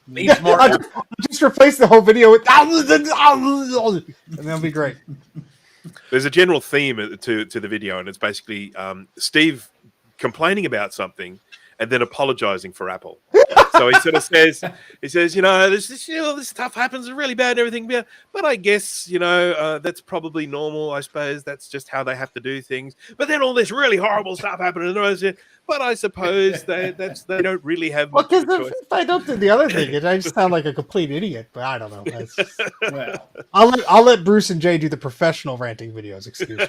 Needs more. I'll just replace the whole video with, and that'll be great. There's a general theme to the video, and it's basically Steve complaining about something and then apologizing for Apple. So he sort of says, this stuff happens, really bad and everything, but I guess, that's probably normal. I suppose that's just how they have to do things. But then all this really horrible stuff happened, and I said, but I suppose they don't really have Well, much of because a choice. if I don't do the other thing, I just sound like a complete idiot. But I don't know. Well, I'll let Bruce and Jay do the professional ranting videos. Excuse me.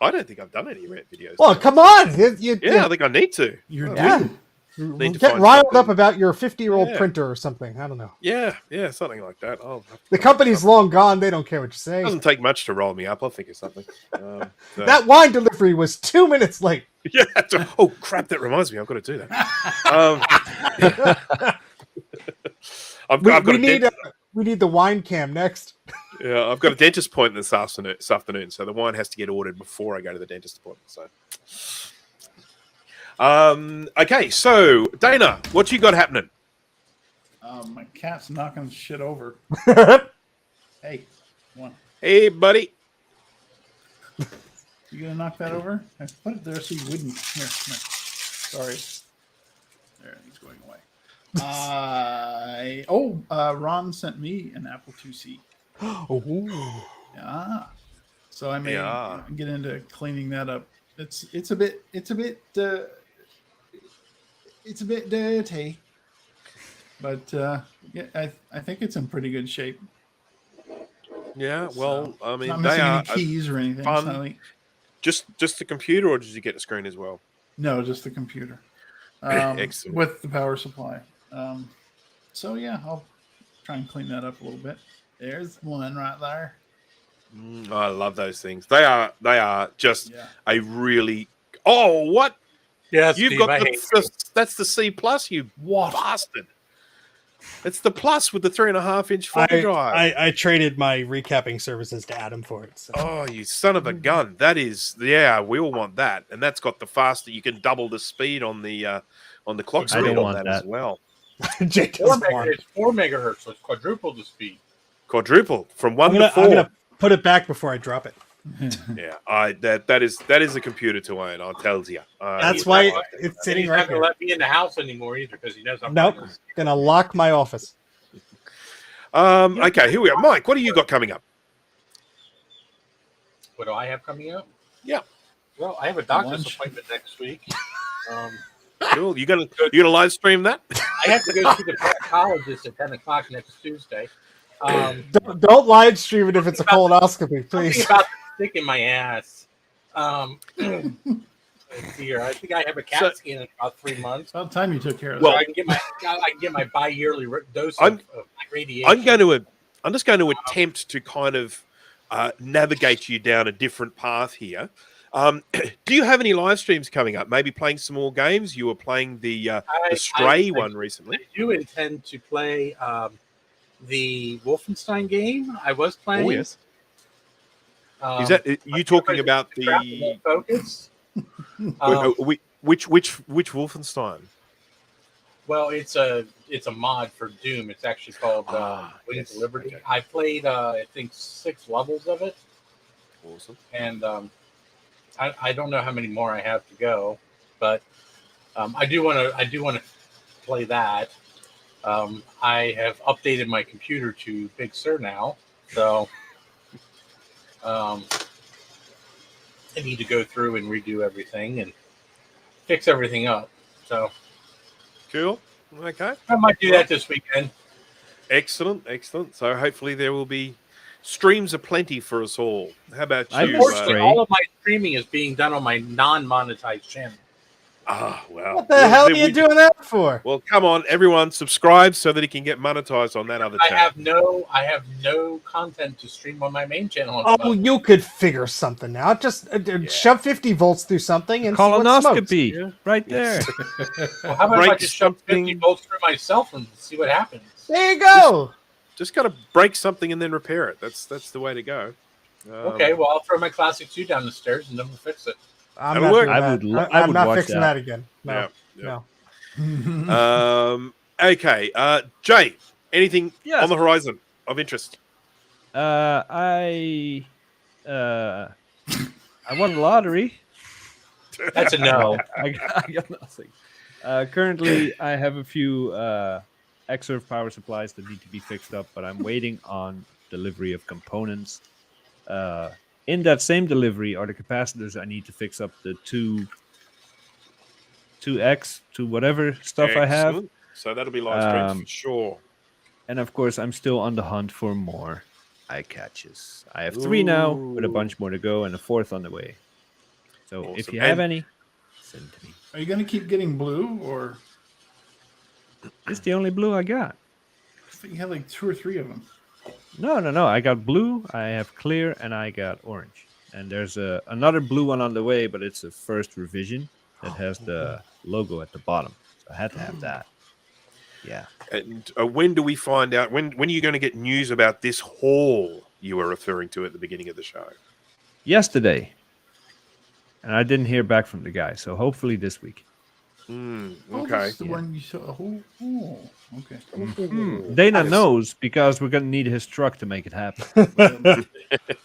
I don't think I've done any rant videos. Well, come on. Yeah, I think I need to. you're Yeah. due. Need to Get find riled something. up about your 50-year-old Yeah. printer or something. I don't know. Yeah, something like that. The company's long gone. They don't care what you It say. doesn't take much to roll me up. I'll think of something. So- That wine delivery was 2 minutes late. yeah. Oh crap! That reminds me. I've got to do that. I've got We a need dent- we need the wine cam next. yeah, I've got a dentist appointment this afternoon, so the wine has to get ordered before I go to the dentist appointment. So, okay, so Dana, what you got happening? My cat's knocking shit over. Hey, come on. Hey, buddy. You gonna knock that over? I put it there so you wouldn't. Here, come here. Sorry. There, he's going away. Ron sent me an Apple IIc. Oh, Yeah. So I may Yeah. get into cleaning that up. It's a bit dirty, but yeah, I think it's in pretty good shape. Yeah, well, So, I it's mean, not they missing are any keys or anything. fun. It's not like, just the computer, or did you get the screen as well? no, just the computer. Excellent. With the power supply. So yeah, I'll try and clean that up a little bit. There's one right there. I love those things. They are just Yeah. a really. Oh, what? Yeah, You've Steve, got I hate that's the C plus, you What? bastard. It's the plus with the 3.5-inch floppy drive. I traded my recapping services to Adam for it. So. Oh, you son of a gun! That is, yeah, we all want that, and that's got the faster. You can double the speed on the clock I speed don't on want that as that. well. Jake 4 doesn't want it. it's 4 megahertz, so it's quadruple the speed. Quadruple from I'm 1 gonna, to 4. I'm gonna put it back before I drop it. Yeah, that is a computer to own. I'll tell you. That's he's why not- it's sitting He's right not going here. to let me in the house anymore either because he knows I'm Nope. playing. Gonna lock my office. Okay, here we are. Mike, what do you got coming up? What do I have coming up? Yeah. Well, I have a doctor's Lunch. appointment next week. Cool. You gonna live stream that? I have to go see the proctologist at 10 o'clock next Tuesday. Don't live stream it if it's a colonoscopy, Something please. about the stick in my ass. Let's see here. I think I have a CAT So- scan in about 3 months. About time you took care of Well, So I can get my bi-yearly dose I'm- of radiation. I'm just going to attempt to kind of navigate you down a different path here. Do you have any live streams coming up? Maybe playing some more games. You were playing the Stray one recently. I do intend to play the Wolfenstein game. I was playing. Oh yes. Um, Is that you talking about Traffic Focus? which Wolfenstein? Well, it's a mod for Doom. It's actually called Wings yes, of Liberty. okay. I played I think 6 levels of it, Awesome. and I don't know how many more I have to go, but I do want to play that. I have updated my computer to Big Sur now, so I need to go through and redo everything and fix everything up. So Cool. Okay. I might do that this weekend. Excellent. So hopefully there will be streams aplenty for us all. How about I you? Unfortunately, Stray. all of my streaming is being done on my non-monetized channel. Well. What the hell are you doing that for? Well, come on, everyone, subscribe so that he can get monetized on that other I channel. have no content to stream on my main channel. Oh, you could figure something out. Just shove 50 volts through something and see what smokes. Colonoscopy, Yeah. right there. Well, how about if I break just shove 50 something. volts through myself and see what happens? There you go. Just got to break something and then repair it. That's the way to go. Okay, well, I'll throw my Classic 2 down the stairs and then we'll fix it. I'm That'll not work. doing I that. would lo- I I'm would not watch fixing that. that again. No, Yeah, no. Okay, Jay, anything Yes. on the horizon of interest? I won the lottery. That's a no. I got nothing. Currently, I have a few Xserve power supplies that need to be fixed up, but I'm waiting on delivery of components. In that same delivery are the capacitors I need to fix up the 2X to whatever stuff I have. Excellent. So that'll be live streams Um, for sure. And of course, I'm still on the hunt for more eye catches. I have 3 now, with a Ooh. bunch more to go, and a 4th on the way. So if Awesome. you have And- any, send to me. Are you going to keep getting blue or It's the only blue I got. I think you had like 2 or 3 of them. No. I got blue, I have clear, and I got orange. And there's another blue one on the way, but it's a first revision that has the logo at the bottom. So I had to have that. Yeah. And when do we find out? When are you going to get news about this haul you were referring to at the beginning of the show? Yesterday. And I didn't hear back from the guy, so hopefully this week. Oh, Okay. that's the one you saw. Oh, okay. Dana knows because we're going to need his truck to make it happen. Well,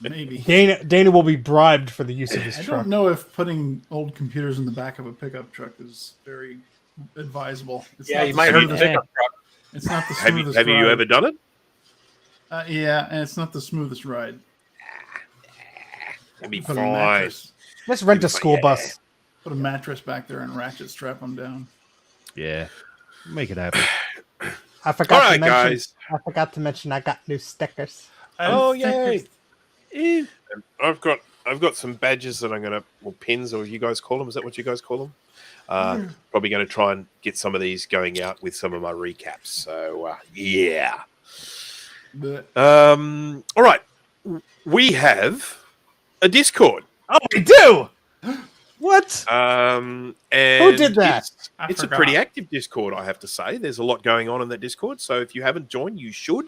maybe. Dana will be bribed for the use of his I truck. don't know if putting old computers in the back of a pickup truck is very advisable. It's Yeah, not you the might hurt the smoothest- pickup truck. It's not the Have smoothest you ride. ever done it? Yeah, and it's not the smoothest ride. It'd be Put a fine. mattress, Let's rent a school Yeah. bus. put a mattress back there and ratchet strap them down. Yeah. Make it happen. I forgot All to right, mention. guys. I forgot to mention I got new stickers. Oh, I think yay! I've got some badges that I'm gonna, or pins, or you guys call them. Is that what you guys call them? Probably going to try and get some of these going out with some of my recaps. So yeah. But All right, we have a Discord. Oh, we do. What? And Who did that? It's a pretty active Discord, I have to say. There's a lot going on in that Discord. So if you haven't joined, you should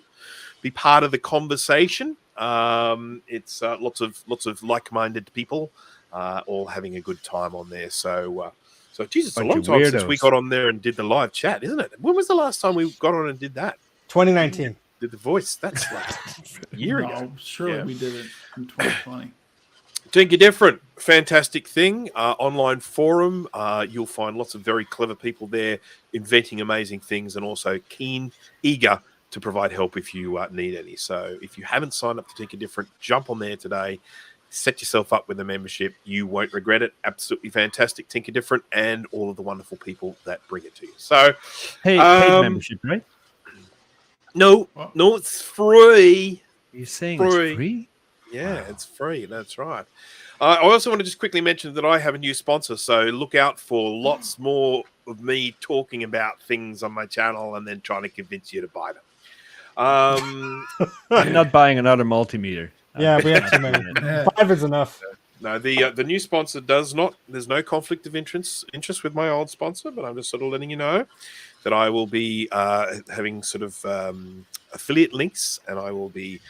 be part of the conversation. It's lots of like-minded people, all having a good time on there. So Jesus, it's a Bunch long of time since we weirdos. got on there and did the live chat, isn't it? When was the last time we got on and did that? 2019. Did the voice? That's like a year ago. no, surely Yeah. we did it in 2020. Tinker Different, fantastic thing. Online forum. You'll find lots of very clever people there inventing amazing things and also eager to provide help if you need any. So if you haven't signed up to Tinker Different, jump on there today. Set yourself up with a membership. You won't regret it. Absolutely fantastic. Tinker Different and all of the wonderful people that bring it to you. So, Hey, paid membership, right? no, it's free. You're saying Free. it's free? Yeah, Wow. it's free. That's right. I also want to just quickly mention that I have a new sponsor, so look out for lots more of me talking about things on my channel and then trying to convince you to buy them. I'm not buying another multimeter. Yeah, we have too many. Yeah. 5 is enough. No, the new sponsor does not. There's no conflict of interest with my old sponsor, but I'm just sort of letting you know that I will be having sort of affiliate links, and I will be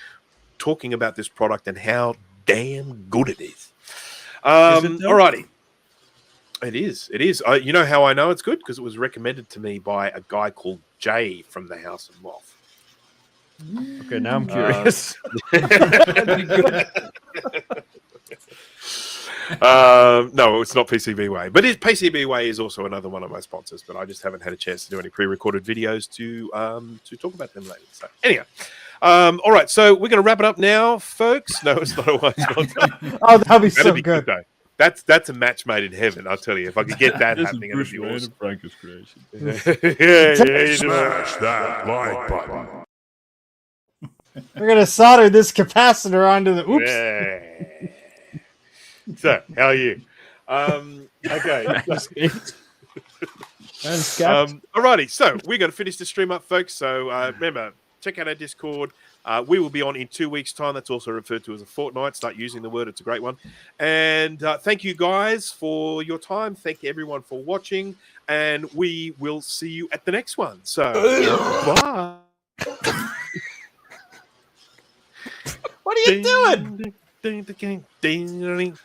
talking about this product and how damn good it is. Is it though? Alrighty. It is. You know how I know it's good? Because it was recommended to me by a guy called Jay from the House of Moth. Okay, now I'm curious. No, it's not PCB Way, but PCB Way is also another one of my sponsors. But I just haven't had a chance to do any pre-recorded videos to talk about them lately. So anyhow, all right. So we're going to wrap it up now, folks. No, it's not a one sponsor. Oh, that'd be so That'd be good. though. That's a match made in heaven. I'll tell you. If I could get that happening, it'd be awesome. Francis creation. yeah, you know. Smash that like button. We're gonna solder this capacitor onto the. Oops. Yeah. So, how are you? Okay. Alrighty, so we're going to finish the stream up, folks. So remember, check out our Discord. We will be on in 2 weeks' time. That's also referred to as a fortnight. Start using the word; it's a great one. And thank you guys for your time. Thank you everyone for watching, and we will see you at the next one. So, bye. What are you doing? Ding, ding, ding, ding.